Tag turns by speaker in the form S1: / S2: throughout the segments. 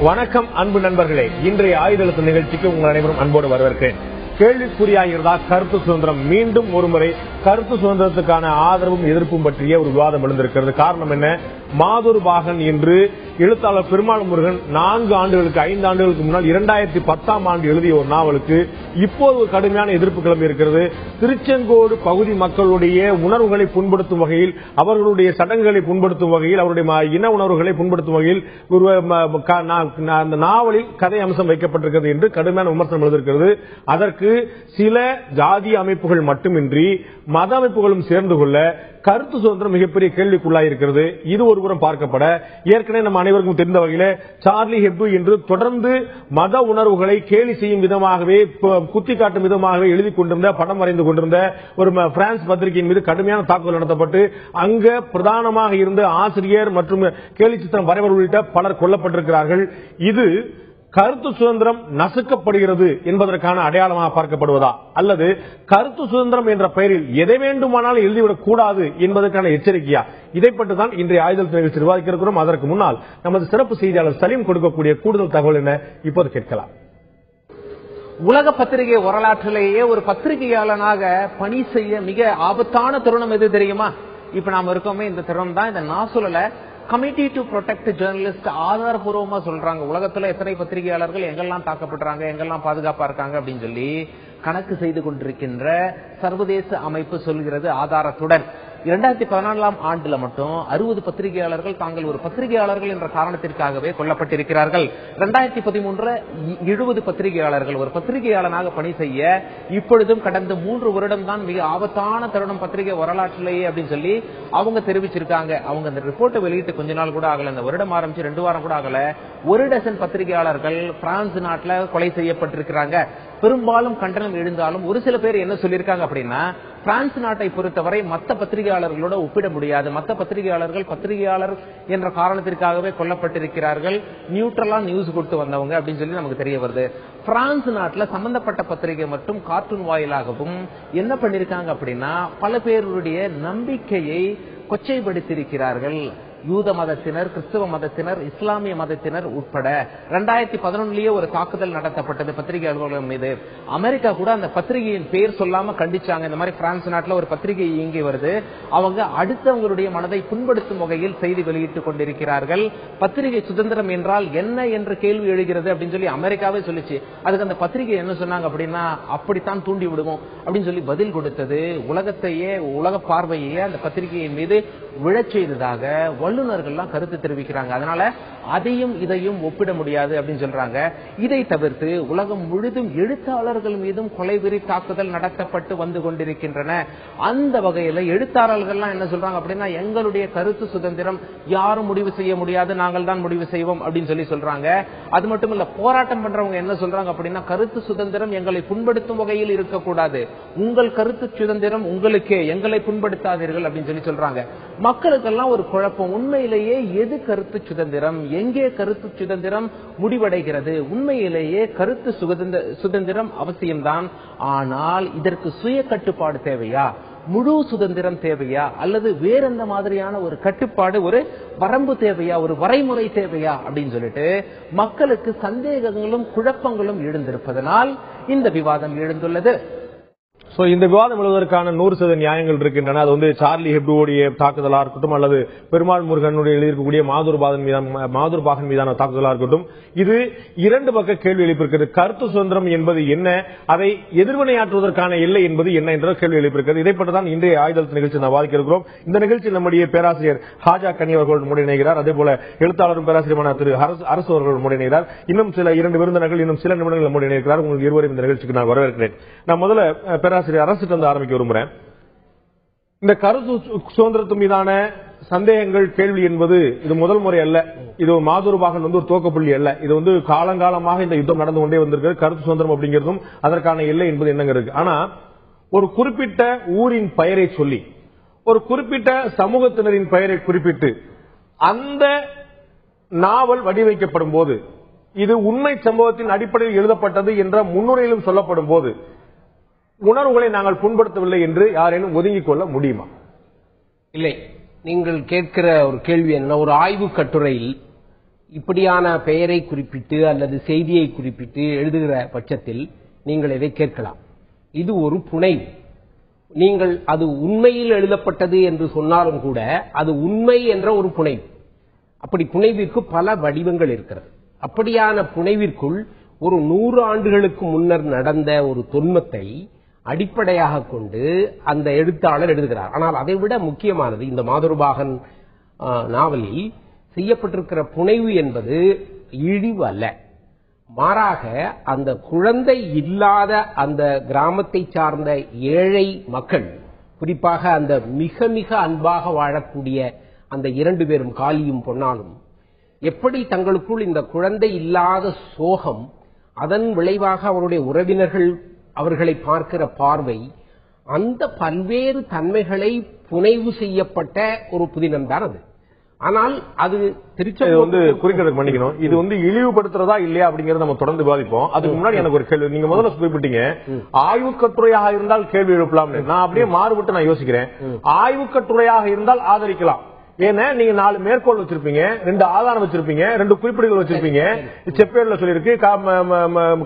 S1: வணக்கம் அன்பு நண்பர்களே, இன்றைய ஆயுதெழுத்து நிகழ்ச்சிக்கு உங்கள் அனைவரும் அன்போடு வரவேற்கிறேன். கேள்விக்குறியாகிறதா கருத்து சுதந்திரம்? மீண்டும் ஒருமுறை கருத்து சுதந்திரத்துக்கான ஆதரவும் எதிர்ப்பும் பற்றிய ஒரு விவாதம் எழுந்திருக்கிறது. காரணம் என்ன? மாதூர் பாகன் என்று எழுத்தாளர் பெருமாள் முருகன் 5 ஆண்டுகளுக்கு முன்னால் 2010 ஆண்டு எழுதிய ஒரு நாவலுக்கு இப்போது ஒரு கடுமையான எதிர்ப்பு கிளம்பி இருக்கிறது. திருச்செங்கோடு பகுதி மக்களுடைய உணர்வுகளை புண்படுத்தும் வகையில், அவர்களுடைய சடங்குகளை புண்படுத்தும் வகையில், அவருடைய இன உணர்வுகளை புண்படுத்தும் வகையில் அந்த நாவலில் கதை அம்சம் வைக்கப்பட்டிருக்கிறது என்று கடுமையான விமர்சனம் எழுதியிருக்கிறது. அதற்கு சில ஜாதி அமைப்புகள் மட்டுமின்றி மத அமைப்புகளும் சேர்ந்து கொள்ள கருத்து சுதந்திரம் மிகப்பெரிய கேள்விக்குள்ளாயிருக்கிறது. இது ஒருபுறம் பார்க்கப்பட, ஏற்கனவே நம்ம அனைவருக்கும் தெரிந்த வகையில சார்லி ஹெப்டோ என்று தொடர்ந்து மத உணர்வுகளை கேலி செய்யும் விதமாகவே, குத்தி காட்டும் விதமாகவே எழுதி கொண்டிருந்த, படம் வரைந்து கொண்டிருந்த ஒரு பிரான்ஸ் பத்திரிகையின் மீது கடுமையான தாக்குதல் நடத்தப்பட்டு அங்க பிரதானமாக இருந்த ஆசிரியர் மற்றும் கேலி சித்திரம் வரைவர் உள்ளிட்ட பலர் கொல்லப்பட்டிருக்கிறார்கள். இது கருத்து சுதந்திரம் நசுக்கப்படுகிறது என்பதற்கான அடையாளமாக பார்க்கப்படுவதா, அல்லது கருத்து சுதந்திரம் என்ற பெயரில் எதை வேண்டுமானாலும் எழுதிவிடக் கூடாது என்பதற்கான எச்சரிக்கையா? இதை பற்றிதான் இன்றைய ஆயுதெழுத்து நிகழ்ச்சி விவாதிக்க இருக்கிறோம். அதற்கு முன்னால் நமது சிறப்பு செய்தியாளர் சலீம் கொடுக்கக்கூடிய கூடுதல் தகவல் என்ன, இப்போது கேட்கலாம்.
S2: உலக பத்திரிகை வரலாற்றிலேயே ஒரு பத்திரிகையாளனாக பணி செய்ய மிக ஆபத்தான தருணம் எது தெரியுமா? இப்ப நாம இருக்கோமே, இந்த தருணம் தான். இந்த நான் சொல்லல, கமிட்டி டு ப்ரொடெக்ட் ஜெர்னலிஸ்ட் ஆதாரபூர்வமா சொல்றாங்க. உலகத்துல எத்தனை பத்திரிகையாளர்கள் எங்கெல்லாம் தாக்கப்படுறாங்க, எங்கெல்லாம் பாதுகாப்பா இருக்காங்க அப்படின்னு சொல்லி கணக்கு செய்து கொண்டிருக்கின்ற சர்வதேச அமைப்பு சொல்கிறது ஆதாரத்துடன். 2014 ஆண்டுல மட்டும் 60 பத்திரிகையாளர்கள் தாங்கள் ஒரு பத்திரிகையாளர்கள் என்ற காரணத்திற்காகவே கொல்லப்பட்டிருக்கிறார்கள். 2013 70 பத்திரிகையாளர்கள் ஒரு பத்திரிகையாளனாக பணி செய்ய இப்பொழுதும் கடந்த 3 வருடம் தான் மிக ஆபத்தான தருணம் பத்திரிகை வரலாற்றிலேயே அப்படின்னு சொல்லி அவங்க தெரிவிச்சிருக்காங்க. அவங்க அந்த ரிப்போர்ட்டை வெளியிட்டு கொஞ்ச நாள் கூட ஆகல, இந்த வருடம் ஆரம்பிச்சு 2 வாரம் கூட ஆகல, 1 டஜன் பத்திரிகையாளர்கள் பிரான்ஸ் நாட்டில் கொலை செய்யப்பட்டிருக்கிறாங்க. பெரும்பாலும் கண்டனம் எழுந்தாலும் ஒரு சில பேர் என்ன சொல்லியிருக்காங்க அப்படின்னா, பிரான்ஸ் நாட்டை பொறுத்தவரை மற்ற பத்திரிகையாளர்களோட ஒப்பிட முடியாது, மற்ற பத்திரிகையாளர்கள் பத்திரிகையாளர் என்ற காரணத்திற்காகவே கொல்லப்பட்டிருக்கிறார்கள், நியூட்ரலா நியூஸ் கொடுத்து வந்தவங்க அப்படின்னு சொல்லி நமக்கு தெரிய வருது. பிரான்ஸ் நாட்டில் சம்பந்தப்பட்ட பத்திரிகை மற்றும் கார்ட்டூன் வாயிலாகவும் என்ன பண்ணிருக்காங்க அப்படின்னா, பல பேருடைய நம்பிக்கையை கொச்சைப்படுத்தியிருக்கிறார்கள். யூத மதத்தினர், கிறிஸ்தவ மதத்தினர், இஸ்லாமிய மதத்தினர் உட்பட 2011 ஒரு தாக்குதல் நடத்தப்பட்டது பத்திரிகையாளர்கள் மீது. அமெரிக்கா கூட அந்த பத்திரிகையின் பேர் சொல்லாம கண்டிச்சாங்க. இந்த மாதிரி பிரான்ஸ் நாட்டில் ஒரு பத்திரிகை இயங்கி வருது, அவங்க அடுத்தவங்களுடைய மனதை புண்படுத்தும் வகையில் செய்தி வெளியிட்டுக் கொண்டிருக்கிறார்கள். பத்திரிகை சுதந்திரம் என்றால் என்ன என்று கேள்வி எழுகிறது அப்படின்னு சொல்லி அமெரிக்காவே சொல்லிச்சு. அதுக்கு அந்த பத்திரிகை என்ன சொன்னாங்க அப்படின்னா, அப்படித்தான் தூண்டி விடுவோம் அப்படின்னு சொல்லி பதில் கொடுத்தது. உலகத்தையே, உலக பார்வையே அந்த பத்திரிகையின் மீது விழச் செய்ததாக வல்லுநர்கள்லாம் கருத்து தெரிவிக்கிறாங்க. அதனால அதையும் இதையும் ஒப்பிட முடியாது அப்படின்னு சொல்றாங்க. இதை தவிர்த்து உலகம் முழுதும் எழுத்தாளர்கள் மீதும் கொலைவெறி தாக்குதல் நடத்தப்பட்டு வந்து கொண்டிருக்கின்றன. அந்த வகையில எழுத்தாளர்கள்லாம் என்ன சொல்றாங்க அப்படின்னா, எங்களுடைய கருத்து சுதந்திரம் யாரும் முடிவு செய்ய முடியாது, நாங்கள் தான் முடிவு செய்வோம் அப்படின்னு சொல்லி சொல்றாங்க. அது மட்டும் இல்ல, போராட்டம் பண்றவங்க என்ன சொல்றாங்க அப்படின்னா, கருத்து சுதந்திரம் எங்களை புண்படுத்தும் வகையில் இருக்கக்கூடாது, உங்கள் கருத்து சுதந்திரம் உங்களுக்கே, எங்களை புண்படுத்தாதீர்கள் அப்படின்னு சொல்லி சொல்றாங்க. மக்களுக்கெல்லாம் ஒரு குழப்பம், உண்மையிலேயே எது கருத்து சுதந்திரம், எங்கே கருத்து சுதந்திரம் முடிவடைகிறது? உண்மையிலேயே கருத்து சுதந்திரம் அவசியம்தான், ஆனால் இதற்கு சுய கட்டுப்பாடு தேவையா, முழு சுதந்திரம் தேவையா, அல்லது வேற எந்த மாதிரியான ஒரு கட்டுப்பாடு, ஒரு வரம்பு தேவையா, ஒரு வரைமுறை தேவையா அப்படின்னு சொல்லிட்டு மக்களுக்கு சந்தேகங்களும் குழப்பங்களும் எழுந்திருப்பதனால் இந்த விவாதம் எழுந்துள்ளது.
S1: இந்த விவாதம் எழுவதற்கான 100% நியாயங்கள் இருக்கின்றன. அது சார்லி ஹெப்டோடைய தாக்குதலா இருக்கட்டும், அல்லது பெருமாள் முருகனுடைய எழுதியிருக்கக்கூடிய மாதூர் பாகன் மீதான தாக்குதலா இருக்கட்டும், இது 2 பக்க கேள்வி எழுப்பியிருக்கிறது. கருத்து சுதந்திரம் என்பது என்ன, அதை எதிர்வினையாற்றுவதற்கான எல்லை என்பது என்ன என்ற கேள்வி எழுப்பியிருக்கிறது. இதை பற்றி தான் இன்றைய ஆயுதெழுத்து நிகழ்ச்சி நாம் வாதிக்க இருக்கிறோம். இந்த நிகழ்ச்சி நம்முடைய பேராசிரியர் ஹாஜா கனி அவர்கள் முன்னிணைகிறார். அதே போல எழுத்தாளரும் பேராசிரியரான திரு அரசு அவர்கள் முன்னிணைகிறார். இன்னும் சில 2 விருந்தினர்கள் இன்னும் சில நிமிடங்கள் முன்னிணைக்கிறார். உங்களுக்கு இருவரையும் இந்த நிகழ்ச்சிக்கு நான் வரவேற்கிறேன். நான் முதல்ல பேராசிரியர் அரசிட்டு வந்து ஆரம்பிக்க விரும்புகிறேன். இந்த கருத்து சுதந்திரத்து மீதான சந்தேகங்கள் கேள்வி என்பது இது முதல் முறை அல்ல. இது மாதூர் பாகன் ஒரு துவக்கப்புள்ளி அல்ல. இது காலங்காலமாக இந்த யுத்தம் நடந்து கொண்டே வந்திருக்கிறது. கருத்து சுதந்திரம் அப்படிங்கிறதும் அதற்கான எல்லை என்பது என்னங்க இருக்கு. ஆனா ஒரு குறிப்பிட்ட ஊரின் பெயரை சொல்லி, ஒரு குறிப்பிட்ட சமூகத்தினரின் பெயரை குறிப்பிட்டு அந்த நாவல் வடிவமைக்கப்படும் போது, இது உண்மை சம்பவத்தின் அடிப்படையில் எழுதப்பட்டது என்ற முன்னுரையிலும் சொல்லப்படும் போது, உணர்வுகளை நாங்கள் புண்படுத்தவில்லை என்று யாரேனும் ஒதுங்கிக் கொள்ள முடியுமா?
S3: இல்லை. நீங்கள் கேட்கிற ஒரு கேள்வி என்ன, ஒரு ஆய்வு கட்டுரையில் இப்படியான பெயரை குறிப்பிட்டு அல்லது செய்தியை குறிப்பிட்டு எழுதுகிற பட்சத்தில் நீங்கள் இதை கேட்கலாம். இது ஒரு புனைவு. நீங்கள் அது உண்மையில் எழுதப்பட்டது என்று சொன்னாலும் கூட அது உண்மை என்ற ஒரு புனைவு. அப்படி புனைவிற்கு பல வடிவங்கள் இருக்கிறது. அப்படியான புனைவிற்குள் ஒரு 100 ஆண்டுகளுக்கு முன்னர் நடந்த ஒரு தொன்மத்தை அடிப்படையாக கொண்டு அந்த எழுத்தாளர் எழுதுகிறார். ஆனால் அதை விட முக்கியமானது, இந்த மாதுருபாகன் நாவலில் செய்யப்பட்டிருக்கிற புனைவு என்பது இழிவு அல்ல. மாறாக அந்த குழந்தை இல்லாத அந்த கிராமத்தை சார்ந்த ஏழை மக்கள், குறிப்பாக அந்த மிக மிக அன்பாக வாழக்கூடிய அந்த 2 பேரும், காளியும் பொன்னாலும், எப்படி தங்களுக்குள் இந்த குழந்தை இல்லாத சோகம், அதன் விளைவாக அவருடைய உறவினர்கள் அவர்களை பார்க்கிற பார்வை, அந்த பல்வேறு தன்மைகளை புனைவு செய்யப்பட்ட ஒரு புதினம் தான் அது. ஆனால் அது
S1: குறிக்கிறதுக்கு மன்னிக்கணும், இது இழிவுபடுத்துறதா இல்லையா அப்படிங்கறத நம்ம தொடர்ந்து விவாதிப்போம். அதுக்கு முன்னாடி எனக்கு ஒரு கேள்வி. நீங்க முதல்ல குறிப்பிட்டீங்க ஆய்வு கட்டுரையாக இருந்தால் கேள்வி எழுப்பலாம். நான் அப்படியே மாறுபட்டு நான் யோசிக்கிறேன். ஆய்வு கட்டுரையாக இருந்தால் ஆதரிக்கலாம். ஏன்னா நீங்க 4 மேற்கோள் வச்சிருப்பீங்க, 2 ஆதாரம் வச்சிருப்பீங்க, 2 குறிப்பிடுகள் வச்சிருப்பீங்க. செப்பேர்ல சொல்லியிருக்கு,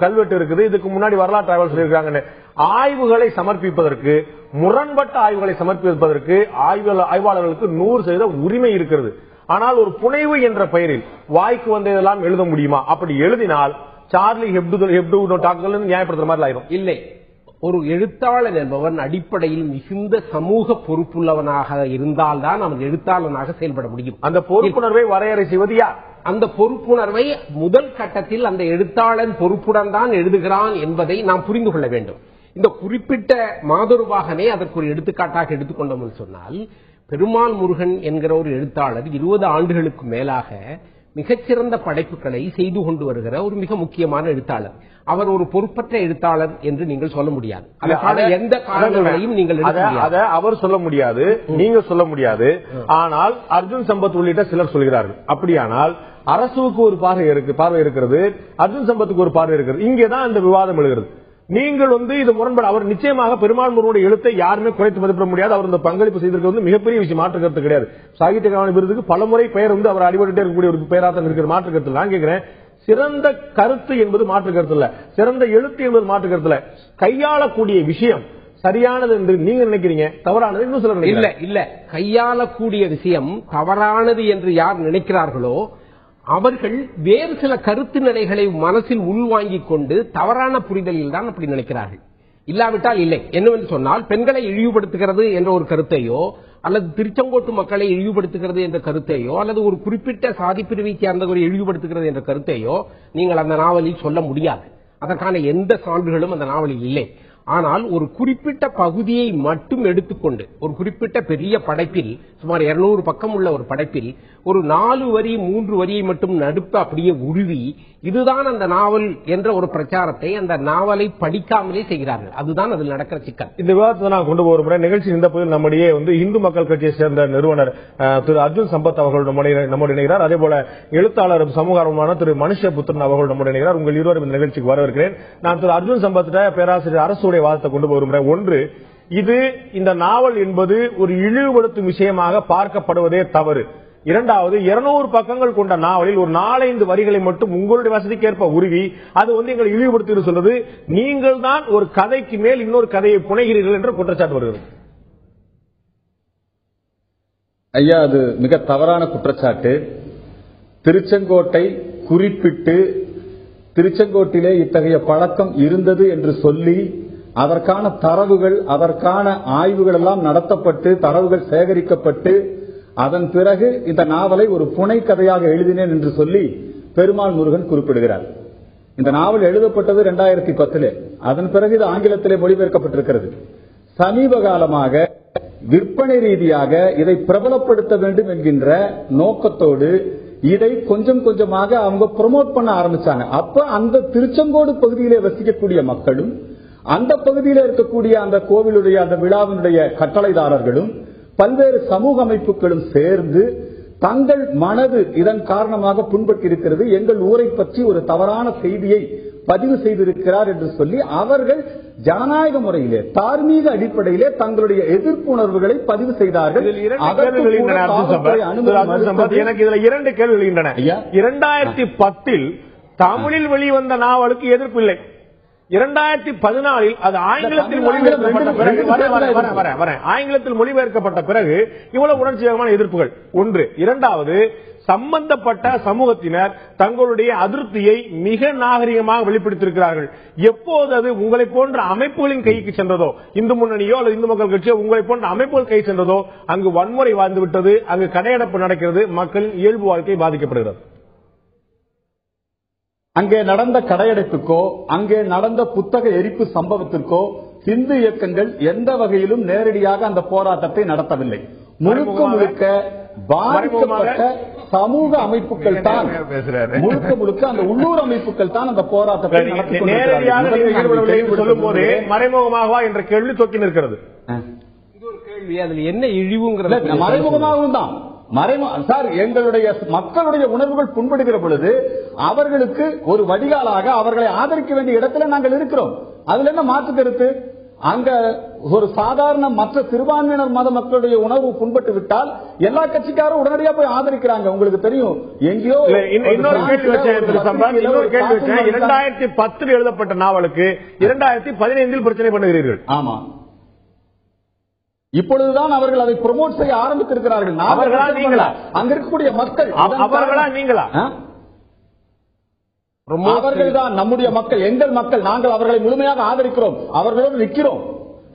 S1: கல்வெட்டு இருக்குது, இதுக்கு முன்னாடி வரலாற்று ஆய்வாளர் சொல்லியிருக்காங்க. ஆய்வுகளை சமர்ப்பிப்பதற்கு, முரண்பட்ட ஆய்வுகளை சமர்ப்பிப்பதற்கு ஆய்வாளர்களுக்கு 100% உரிமை இருக்கிறது. ஆனால் ஒரு புனைவு என்ற பெயரில் வாய்க்கு வந்ததெல்லாம் எழுத முடியுமா? அப்படி எழுதினால் சார்லி ஹெப்டோ தாக்குதல் நியாயப்படுத்துற மாதிரி ஆயிரும்.
S3: இல்லை, ஒரு எழுத்தாளன் என்பவன் அடிப்படையில் மிகுந்த சமூக பொறுப்புள்ளவனாக இருந்தால்தான் அவன் எழுத்தாளனாக செயல்பட முடியும்.
S1: அந்த பொறுப்புணர்வை வரையறை செய்வது யார்?
S3: அந்த பொறுப்புணர்வை முதல் கட்டத்தில் அந்த எழுத்தாளன் பொறுப்புடன் தான் எழுதுகிறான் என்பதை நாம் புரிந்து கொள்ள வேண்டும். இந்த குறிப்பிட்ட மாதுருபாகனை அதற்கு ஒரு எடுத்துக்காட்டாக எடுத்துக்கொண்டோம் சொன்னால், பெருமாள் முருகன் என்கிற ஒரு எழுத்தாளர் 20 ஆண்டுகளுக்கு மேலாக மிகச்சிறந்த படைப்புகளை செய்து கொண்டு வருகிற ஒரு மிக முக்கியமான எழுத்தாளர். அவர் ஒரு பொறுப்பற்ற எழுத்தாளர் என்று நீங்கள் சொல்ல முடியாது. எந்த காரணங்களையும் நீங்கள்
S1: அவர் சொல்ல முடியாது, நீங்க சொல்ல முடியாது. ஆனால் அர்ஜுன் சம்பத் உள்ளிட்ட சிலர் சொல்கிறார்கள். அப்படியானால் அரசுக்கு ஒரு பார்வை இருக்கிறது, அர்ஜுன் சம்பத்துக்கு ஒரு பார்வை இருக்கிறது. இங்கேதான் இந்த விவாதம் எழுகிறது. நீங்கள் இது முரண்பாடு. அவர் நிச்சயமாக பெருமாள் முருகனுடைய எழுத்தை யாருமே குறைத்து மதிப்பிட முடியாது. அவர் இந்த பங்களிப்பு செய்திருக்கிறது மிகப்பெரிய விஷயம், மாற்று கருத்து கிடையாது. சாகித்ய அகாடமி விருதுக்கு பலமுறை பெயர் அவர் அடிபட்டு இருக்கக்கூடிய ஒரு பெயராக இருக்கிற மாற்று கருத்து. நான் கேட்கிறேன், சிறந்த கருத்து என்பது மாற்று கருத்து இல்ல, சிறந்த எழுத்து என்பது மாற்று கருத்து இல்ல. கையாளக்கூடிய விஷயம் சரியானது என்று நீங்க நினைக்கிறீங்க, தவறானது இன்னும் சிலர்
S3: இல்ல இல்ல. கையாளக்கூடிய விஷயம் தவறானது என்று யார் நினைக்கிறார்களோ அவர்கள் வேறு சில கருத்து நிலைகளை மனசில் உள்வாங்கிக் கொண்டு தவறான புரிதலில் தான் அப்படி நினைக்கிறார்கள். இல்லாவிட்டால் இல்லை. என்னவென்று சொன்னால், பெண்களை இழிவுபடுத்துகிறது என்ற ஒரு கருத்தையோ, அல்லது திருச்செங்கோட்டு மக்களை இழிவுபடுத்துகிறது என்ற கருத்தையோ, அல்லது ஒரு குறிப்பிட்ட சாதி பிரிவை சேர்ந்தவரை இழிவுபடுத்துகிறது என்ற கருத்தையோ நீங்கள் அந்த நாவலில் சொல்ல முடியாது. அதற்கான எந்த சான்றுகளும் அந்த நாவலில் இல்லை. ஆனால் ஒரு குறிப்பிட்ட பகுதியை மட்டும் எடுத்துக்கொண்டு, ஒரு குறிப்பிட்ட பெரிய படைப்பில், சுமார் 200 பக்கம் உள்ள ஒரு படைப்பில் ஒரு 4 வரி 3 வரியை மட்டும் நடுப்ப அப்படியே உருவி, இதுதான் அந்த நாவல் என்ற ஒரு பிரச்சாரத்தை அந்த நாவலை படிக்காமலே செய்கிறார்கள். அதுதான் அதில் நடக்கிற சிக்கல்.
S1: இந்த விவாதத்தை நான் கொண்டு போகிற நிகழ்ச்சி இந்த பகுதியில் நம்முடைய இந்து மக்கள் கட்சியை சேர்ந்த நிறுவனர் திரு அர்ஜுன் சம்பத் அவர்கள் நம்முடைய இணைகிறார். அதே போல எழுத்தாளர் சமூக ஆர்வமான திரு மனுஷபுத்திரன் அவர்கள் நம்முடைய இணைகிறார். உங்கள் இருவரும் இந்த நிகழ்ச்சிக்கு வரவேற்கிறேன். நான் திரு அர்ஜுன் சம்பத் பேராசிரியர் அரசுடைய வாதத்தை கொண்டு போகிறேன். ஒன்று, இது இந்த நாவல் என்பது ஒரு இழிவுபடுத்தும் விஷயமாக பார்க்கப்படுவதே தவறு. இரண்டாவது, 200 பக்கங்கள் கொண்ட நாவலில் ஒரு 4-5 வரிகளை மட்டும் உங்களுடைய வசதிக்கேற்ப உருவி அது எங்களை இழிவுபடுத்தி சொல்றது, நீங்கள் தான் ஒரு கதைக்கு மேல் இன்னொரு கதையை புனைகிறீர்கள் என்ற குற்றச்சாட்டு வருகிறது.
S4: ஐயா, அது மிக தவறான குற்றச்சாட்டு. திருச்செங்கோட்டை குறிப்பிட்டு திருச்செங்கோட்டிலே இத்தகைய பழக்கம் இருந்தது என்று சொல்லி அதற்கான தரவுகள், அதற்கான ஆய்வுகள் எல்லாம் நடத்தப்பட்டு தரவுகள் சேகரிக்கப்பட்டு அதன் பிறகு இந்த நாவலை ஒரு புனை கதையாக எழுதினேன் என்று சொல்லி பெருமாள் முருகன் குறிப்பிடுகிறார். இந்த நாவல் எழுதப்பட்டது 2010. அதன் பிறகு இது ஆங்கிலத்திலே மொழிபெயர்க்கப்பட்டிருக்கிறது. சமீப காலமாக விற்பனை ரீதியாக இதை பிரபலப்படுத்த வேண்டும் என்கின்ற நோக்கத்தோடு இதை கொஞ்சம் கொஞ்சமாக அவங்க ப்ரோமோட் பண்ண ஆரம்பிச்சாங்க. அப்ப அந்த திருச்செங்கோடு பகுதியிலே வசிக்கக்கூடிய மக்களும், அந்த பகுதியில் இருக்கக்கூடிய அந்த கோவிலுடைய அந்த விழாவினுடைய கட்டளைதாரர்களும் பல்வேறு சமூக அமைப்புகளும் சேர்ந்து தங்கள் மனது இதன் காரணமாக புண்பட்டு இருக்கிறது, எங்கள் ஊரை பற்றி ஒரு தவறான செய்தியை பதிவு செய்திருக்கிறார் என்று சொல்லி அவர்கள் ஜனநாயக முறையிலே தார்மீக அடிப்படையிலே தங்களுடைய எதிர்ப்பு உணர்வுகளை பதிவு செய்தார்கள்.
S1: எனக்கு இதுல 2 கேள்வி எழுகின்றன. 2010 தமிழில் வெளிவந்த நாவலுக்கு எதிர்ப்பு இல்லை. 2014 அது ஆங்கிலத்தில் மொழிபெயர்க்கப்பட்ட பிறகு இவ்வளவு உணர்ச்சிகரமான எதிர்ப்புகள் ஒன்று. இரண்டாவது, சம்பந்தப்பட்ட சமூகத்தினர் தங்களுடைய அதிருப்தியை மிக நாகரிகமாக வெளிப்படுத்தியிருக்கிறார்கள். எப்போது அது உங்களை போன்ற அமைப்புகளின் கைக்கு சென்றதோ, இந்து முன்னணியோ அல்லது இந்து மக்கள் கட்சியோ உங்களை போன்ற அமைப்புகள் கை சென்றதோ, அங்கு வன்முறை வாழ்ந்துவிட்டது, அங்கு கடையடைப்பு நடக்கிறது, மக்களின் இயல்பு வாழ்க்கை பாதிக்கப்படுகிறது.
S4: அங்கே நடந்த கடையடைப்புக்கோ அங்கே நடந்த புத்தக எரிப்பு சம்பவத்திற்கோ இந்து இயக்கங்கள் எந்த வகையிலும் நேரடியாக அந்த போராட்டத்தை நடத்தவில்லை. முழுக்க முழுக்க பாதிக்கப்பட்ட சமூக அமைப்புகள் தான், முழுக்க அந்த உள்ளூர் அமைப்புகள் தான் அந்த போராட்டத்தை
S1: சொல்லும் போதே மறைமுகமாகவா என்ற கேள்வி தொக்கி நிற்கிறது.
S3: இது ஒரு கேள்வி. அதில் என்ன இழிவுங்கிறது
S4: மறைமுகமாகவும் தான். சார், எங்களுடைய மக்களுடைய உணர்வுகள் புண்படுகிற பொழுது அவர்களுக்கு ஒரு வடிகாலாக அவர்களை ஆதரிக்க வேண்டிய இடத்துல நாங்கள் இருக்கிறோம். அதுல என்ன மாற்று கருத்து? அங்க ஒரு சாதாரண மற்ற சிறுபான்மையினர் மத மக்களுடைய உணர்வு புண்பட்டு விட்டால் எல்லா கட்சிக்காரும் உடனடியாக போய் ஆதரிக்கிறாங்க. உங்களுக்கு தெரியும், எங்கேயோ
S1: இன்னொரு கேள்வி வச்சேன். 2010 எழுதப்பட்ட நாவலுக்கு 2015 பிரச்சனை பண்ணுகிறீர்கள்.
S4: ஆமா, இப்பொழுதுதான் அவர்கள் அதை ப்ரோமோட் செய்ய ஆரம்பித்திருக்கிறார்கள்.
S1: அவர்களா நீங்களா?
S4: அங்க இருக்கக்கூடிய மக்கள்
S1: அவர்களா நீங்களா?
S4: அவர்கள் தான் நம்முடைய மக்கள், எங்கள் மக்கள். நாங்கள் அவர்களை முழுமையாக ஆதரிக்கிறோம், அவர்களோடு நிற்கிறோம்.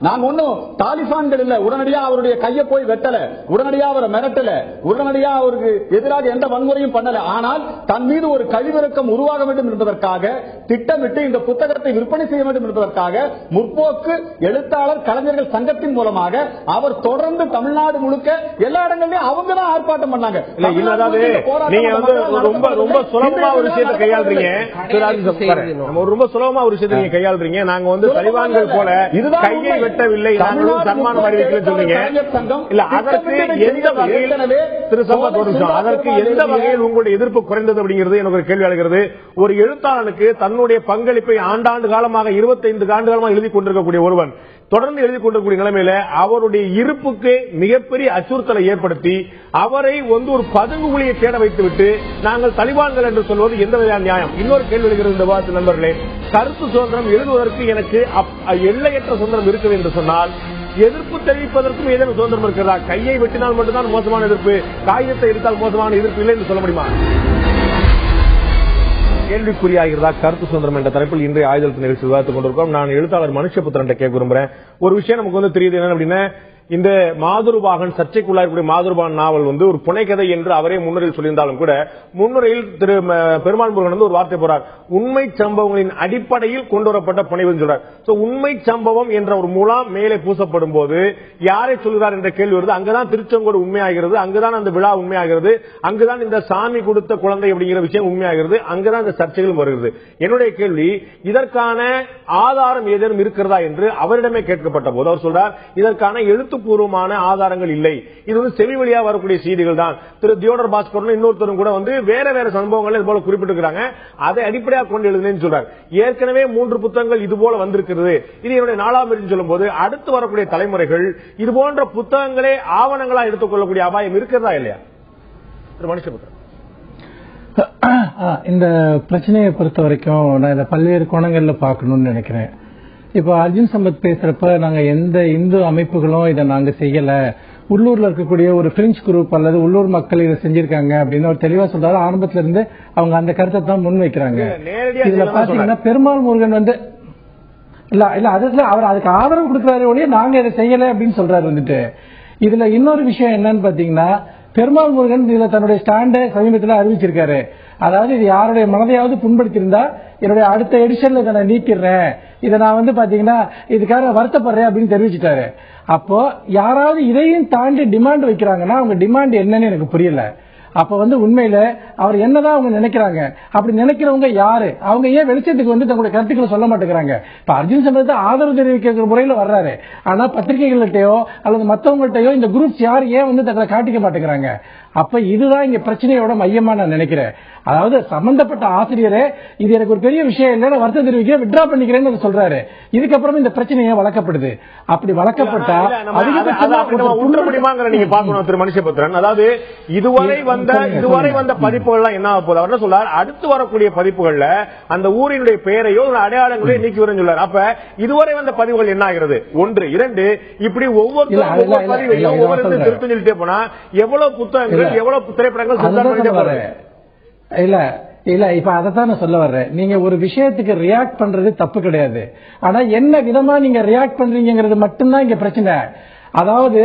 S4: நாங்க ஒன்னும் தாலிபான்கள் இல்ல. உடனடியா அவருடைய கையை போய் வெட்டல, உடனடியா அவரை மிரட்டல, உடனடியா அவருக்கு எதிராக எந்த வன்முறையும் பண்ணல. ஆனால் தன் மீது ஒரு கழிவிறக்கம் உருவாக வேண்டும் என்பதற்காக திட்டமிட்டு இந்த புத்தகத்தை விற்பனை செய்ய வேண்டும் என்பதற்காக முற்போக்கு எழுத்தாளர் கலைஞர்கள் சங்கத்தின் மூலமாக அவர் தொடர்ந்து தமிழ்நாடு முழுக்க எல்லா இடங்களிலும் அவங்க தான் ஆர்ப்பாட்டம் பண்ணாங்க.
S1: ரொம்ப சுலபமா ஒரு விஷயத்தை கையாளுறீங்க. ரொம்ப சுலபமா ஒரு விஷயத்தை நீங்க கையாளுறீங்க. நாங்க வந்து தலிபான்கள் போல கையை வெட்டவில்லை, நாங்களும் சன்மானம் அறிவிக்கல சொன்னீங்க. இல்ல, அதற்கு எந்த வகையில் அதற்கு எந்த வகையில் உங்களுடைய எதிர்ப்பு குறைந்தது அப்படிங்கிறது எனக்கு ஒரு கேள்வி அழைக்கிறது. ஒரு எழுத்தாளனுக்கு தன்னுடைய பங்களிப்பை ஆண்டாண்டு காலமாக 25 ஆண்டு காலமாக எழுதி கொண்டிருக்கக்கூடிய ஒருவன் தொடர்ந்து எழுதி கொண்டிருக்கக்கூடிய நிலைமையில அவருடைய இருப்புக்கு மிகப்பெரிய அச்சுறுத்தலை ஏற்படுத்தி அவரை வந்து ஒரு பதுங்குகுழியை தேட வைத்துவிட்டு நாங்கள் தலிபான்கள் என்று சொல்வது எந்த வகையான நியாயம்? இன்னொரு கேள்வி எழுகிறது இந்த வாரத்தில் நண்பர்களே. கருத்து சுதந்திரம் எழுதுவதற்கு எனக்கு எல்லையற்ற சுதந்திரம் இருக்குது என்று சொன்னால் எதிர்ப்பு தெரிவிப்பதற்கும் ஏதேனும் சுதந்திரம் இருக்கிறதா? கையை வெட்டினால் மட்டும்தான் மோசமான எதிர்ப்பு, காகிதத்தை எடுத்தால் மோசமான எதிர்ப்பு இல்லை என்று சொல்ல முடியுமா? கேள்விக்குறியாகிறதா கருத்து சுதந்திரம் என்ற தலைப்பில் இன்றைய ஆயுதத்து நிகழ்ச்சி விவாதித்துக் கொண்டிருக்கிறோம். நான் எழுத்தாளர் மனுஷபுத்திரன் கேட்க விரும்புறேன். ஒரு விஷயம் நமக்கு வந்து தெரியுது என்ன அப்படின்னா, இந்த மாதுருபாகன் சர்ச்சைக்குள்ளாயிருக்கூடிய மாதுருபாகன் நாவல் வந்து ஒரு புனைக்கதை என்று அவரே முன்னுரையில் சொல்லியிருந்தாலும் கூட முன்னுரையில் திரு பெருமாள் முருகன் வந்து ஒரு வார்த்தை போறார், உண்மை சம்பவங்களின் அடிப்படையில் கொண்டு வரப்பட்ட புனைவுன்னு சொல்றார். உண்மை சம்பவம் என்ற ஒரு முலாம் மேலே பூசப்படும் போது யாரை சொல்கிறார் என்ற கேள்வி வருது. அங்குதான் திருச்செங்கோடு உண்மையாகிறது, அங்குதான் அந்த விழா உண்மையாகிறது, அங்குதான் இந்த சாமி கொடுத்த குழந்தை அப்படிங்கிற விஷயம் உண்மையாகிறது, அங்குதான் இந்த சர்ச்சைகள் வருகிறது. என்னுடைய கேள்வி, இதற்கான ஆதாரம் ஏதேனும் இருக்கிறதா என்று அவரிடமே கேட்கப்பட்ட போது அவர் சொல்றார், இதற்கான எழுத்துப்பூர்வமான ஆதாரங்கள் இல்லை, இது வந்து செவி வழியா வரக்கூடிய செய்திகள் தான். திரு தியோடர் பாஸ்கர் இன்னொருத்தரும் கூட வந்து வேற வேற சம்பவங்கள் இது போல குறிப்பிட்டிருக்கிறாங்க, அதை அடிப்படையாக கொண்டு எழுதுனேன்னு சொல்றார். ஏற்கனவே 3 புத்தகங்கள் இது போல வந்திருக்கிறது, இது என்னுடைய 4ஆம் சொல்லும் போது அடுத்து வரக்கூடிய தலைமுறைகள் இது போன்ற புத்தகங்களே ஆவணங்களா எடுத்துக்கொள்ளக்கூடிய அபாயம் இருக்கிறதா இல்லையா? திரு மனுஷபுத்திரன்,
S5: இந்த பிரச்சனையை பொறுத்த வரைக்கும் நான் இதை பல்வேறு கோணங்கள்ல பார்க்கணும்னு நினைக்கிறேன். இப்ப அர்ஜுன் சம்பத் பேசுறப்ப நாங்க எந்த இந்து அமைப்புகளும் இதை நாங்க செய்யல, உள்ளூர்ல இருக்கக்கூடிய ஒரு பிரெஞ்சு குரூப் அல்லது உள்ளூர் மக்கள் இதை செஞ்சிருக்காங்க அப்படின்னு ஒரு தெளிவா சொல்றாரு. ஆரம்பத்துல இருந்து அவங்க அந்த கருத்தை தான் முன் வைக்கிறாங்க. இதுல பாத்தீங்கன்னா பெருமாள் முருகன் வந்து இல்ல அதுல அவர் அதுக்கு ஆதரவு கொடுக்கிறாரு ஒழிய நாங்க இதை செய்யல அப்படின்னு சொல்றாரு வந்துட்டு. இதுல இன்னொரு விஷயம் என்னன்னு பாத்தீங்கன்னா, பெருமாள் முருகன் இதுல தன்னுடைய ஸ்டாண்டை சமீபத்தில் அறிவிச்சிருக்காரு. அதாவது இது யாருடைய மனதையாவது புண்படுத்தியிருந்தா என்னுடைய அடுத்த எடிஷன்ல இதை நான் நீக்கிடுறேன், இதை நான் வந்து பாத்தீங்கன்னா இதுக்காக வருத்தப்படுறேன் அப்படின்னு தெரிவிச்சுட்டாரு. அப்போ யாராவது இதையும் தாண்டி டிமாண்ட் வைக்கிறாங்கன்னா அவங்க டிமாண்ட் என்னன்னு எனக்கு புரியல. அப்ப வந்து உண்மையில அவர் என்னதான் அவங்க நினைக்கிறாங்க, அப்படி நினைக்கிறவங்க யாரு, அவங்க ஏன் வெளிச்சத்துக்கு வந்து தங்களுடைய கருத்துக்களை சொல்ல மாட்டேங்கிறாங்க? இப்ப அர்ஜுன் சம்பத்தை ஆதரவு தெரிவிக்கிற முறையில வர்றாரு, ஆனா பத்திரிகைகள்கிட்டயோ அல்லது மற்றவங்கள்ட்டயோ இந்த குரூப்ஸ் யாரு ஏன் வந்து தங்களை காட்டிக்க மாட்டேங்கிறாங்க? அப்ப இதுதான் இங்க பிரச்சனையோட மையமா நான் நினைக்கிறேன். அதாவது சம்பந்தப்பட்ட ஆசிரியரே இது எனக்கு ஒரு பெரிய விஷயம் இல்ல, வருத்தம் தெரிவிக்க வித்ட்ரா பண்ணிக்கிறேன்னு சொல்றாரு. இதுக்கப்புறம் இந்த பிரச்சனையை வளர்க்கப்படுது. அப்படி வளர்க்கப்பட்டா
S1: நீங்க பாக்கணும் திரு மனுஷபுத்திரன். அதாவது இதுவரை வந்த பதிப்புகள் என்ன போகுது? அவர் சொல்றாரு, அடுத்து வரக்கூடிய பதிப்புகள்ல அந்த ஊரினுடைய பெயரையோ அடையாளங்களையோ நீக்கி வரும் சொல்றாரு. அப்ப இதுவரை வந்த பதிவுகள் என்ன ஆகிறது? 1, 2 இப்படி ஒவ்வொரு பதிவையும் ஒவ்வொரு திருத்தம் சொல்லிட்டே போனா எவ்வளவு புத்தகங்கள் எவ்வளவு திரைப்படங்கள்
S5: இல்ல இப்ப அதைத்தான் நான் சொல்ல வர்றேன். நீங்க ஒரு விஷயத்துக்கு ரியாக்ட் பண்றது தப்பு கிடையாது. ஆனா என்ன விதமா நீங்க ரியாக்ட் பண்றீங்கிறது மட்டும்தான் இங்க பிரச்சனை. அதாவது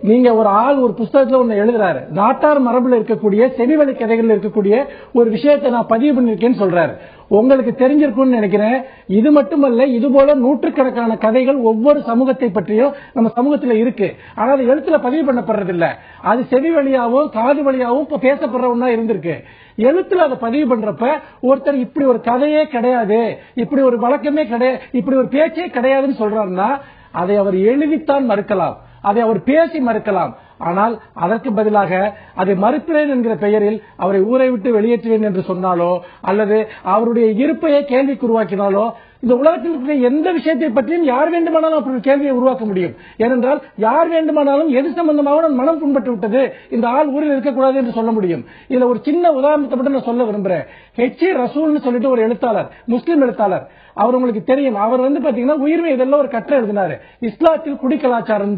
S5: நீங்க ஒரு ஆள் ஒரு புத்தகத்துல ஒண்ணு எழுதுறாரு, நாட்டார் மரபுல இருக்கக்கூடிய செவிவழி கதைகள் இருக்கக்கூடிய ஒரு விஷயத்தை நான் பதிவு பண்ணிருக்கேன்னு சொல்றாரு. உங்களுக்கு தெரிஞ்சிருக்கும்னு நினைக்கிறேன். இது மட்டுமல்ல, இது போல நூற்றுக்கணக்கான கதைகள் ஒவ்வொரு சமூகத்தை பற்றியும் நம்ம சமூகத்தில் இருக்கு. ஆனா அது எழுத்துல பதிவு பண்ணப்படுறது இல்ல. அது செவி வழியாவும் காது வழியாவும் இப்ப பேசப்படுற ஒண்ணா இருந்திருக்கு. எழுத்துல அதை பதிவு பண்றப்ப ஒருத்தர் இப்படி ஒரு கதையே கிடையாது, இப்படி ஒரு வழக்கமே கிடையாது, இப்படி ஒரு பேச்சே கிடையாதுன்னு சொல்றாருன்னா அதை அவர் எழுதித்தான் மறுக்கலாம், அதை அவர் பேசி மறுக்கலாம். ஆனால் அதற்கு பதிலாக அதை மறுக்கிறேன் என்கிற பெயரில் அவரை ஊரை விட்டு வெளியேற்றுவேன் என்று சொன்னாலோ அல்லது அவருடைய இருப்பையை கேள்விக்கு உருவாக்கினாலோ இந்த உலகத்தில் இருக்கிற எந்த விஷயத்தை பற்றியும் யார் வேண்டுமானாலும் அப்படி கேள்வியை உருவாக்க முடியும். ஏனென்றால் யார் வேண்டுமானாலும் எது சம்பந்தமாக மனம் புண்பட்டு விட்டது, இந்த ஆள் ஊரில் இருக்கக்கூடாது என்று சொல்ல முடியும். இதுல ஒரு சின்ன உதாரணத்தை மட்டும் நான் சொல்ல விரும்புறேன். H.E. ரசூல்னு சொல்லிட்டு ஒரு எழுத்தாளர், முஸ்லீம் எழுத்தாளர். அவர் உங்களுக்கு தெரியும். அவர் பாத்தீங்கன்னா உயிர்மை இதெல்லாம் ஒரு கட்டுரை எழுதினாரு, இஸ்லாத்தில் குடி கலாச்சாரம்.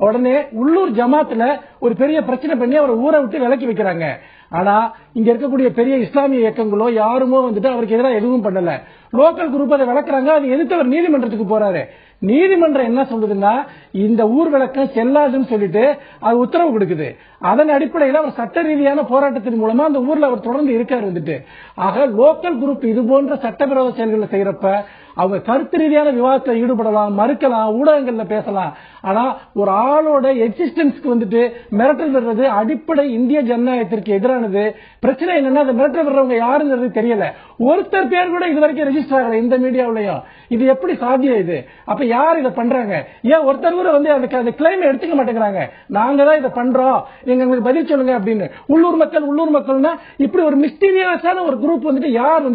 S5: உடனே உள்ளூர் ஜமாத்துல ஒரு பெரிய பிரச்சனை பண்ணி அவரை ஊரை விட்டு விலக்கி வைக்கிறாங்க. ஆனா இங்க இருக்கக்கூடிய பெரிய இஸ்லாமிய இயக்கங்களோ யாருமோ அவருக்கு எதிராக எதுவும் பண்ணல. லோக்கல் குரூப் அதை விளக்குறாங்க. அது எதிர்த்து அவர் நீதிமன்றத்துக்கு போறாரு. நீதிமன்றம் என்ன சொல்றதுன்னா இந்த ஊர் விளக்கம் செல்லாதுன்னு சொல்லிட்டு அது உத்தரவு கொடுக்குது. அதன் அடிப்படையில் அவர் சட்ட ரீதியான போராட்டத்தின் மூலமா அந்த ஊர்ல அவர் தொடர்ந்து இருக்காரு. ஆக லோக்கல் குரூப் இது போன்ற சட்டவிரோத செயல்களை செய்யறப்ப அவங்க கருத்து ரீதியான விவாதத்தில் ஈடுபடலாம், மறுக்கலாம், ஊடகங்கள்ல பேசலாம். ஆனா ஒரு ஆளோட எக்ஸிஸ்டன்ஸ்க்கு மிரட்டல் விடுறது அடிப்படை இந்திய ஜனநாயகத்திற்கு எதிரானது. பிரச்சனை என்னன்னா அந்த மிரட்டல் விடுறவங்க யாருங்கிறது தெரியல. ஒருத்தர் பேர் கூட இது வரைக்கும் ரெஜிஸ்டர் ஆகல இந்த மீடியாவிலையும். இது எப்படி சாத்தியம்? இது அப்ப யார் இதை பண்றாங்க? ஏன் ஒருத்தர் கூட அந்த கிளைம் எடுத்துக்க மாட்டேங்கிறாங்க? நாங்க தான் இதை பண்றோம், எங்களுக்கு பதில் சொல்லுங்க அப்படின்னு. உள்ளூர் மக்கள்னா இப்படி ஒரு மிஸ்டீரியஸான ஒரு குரூப் யார்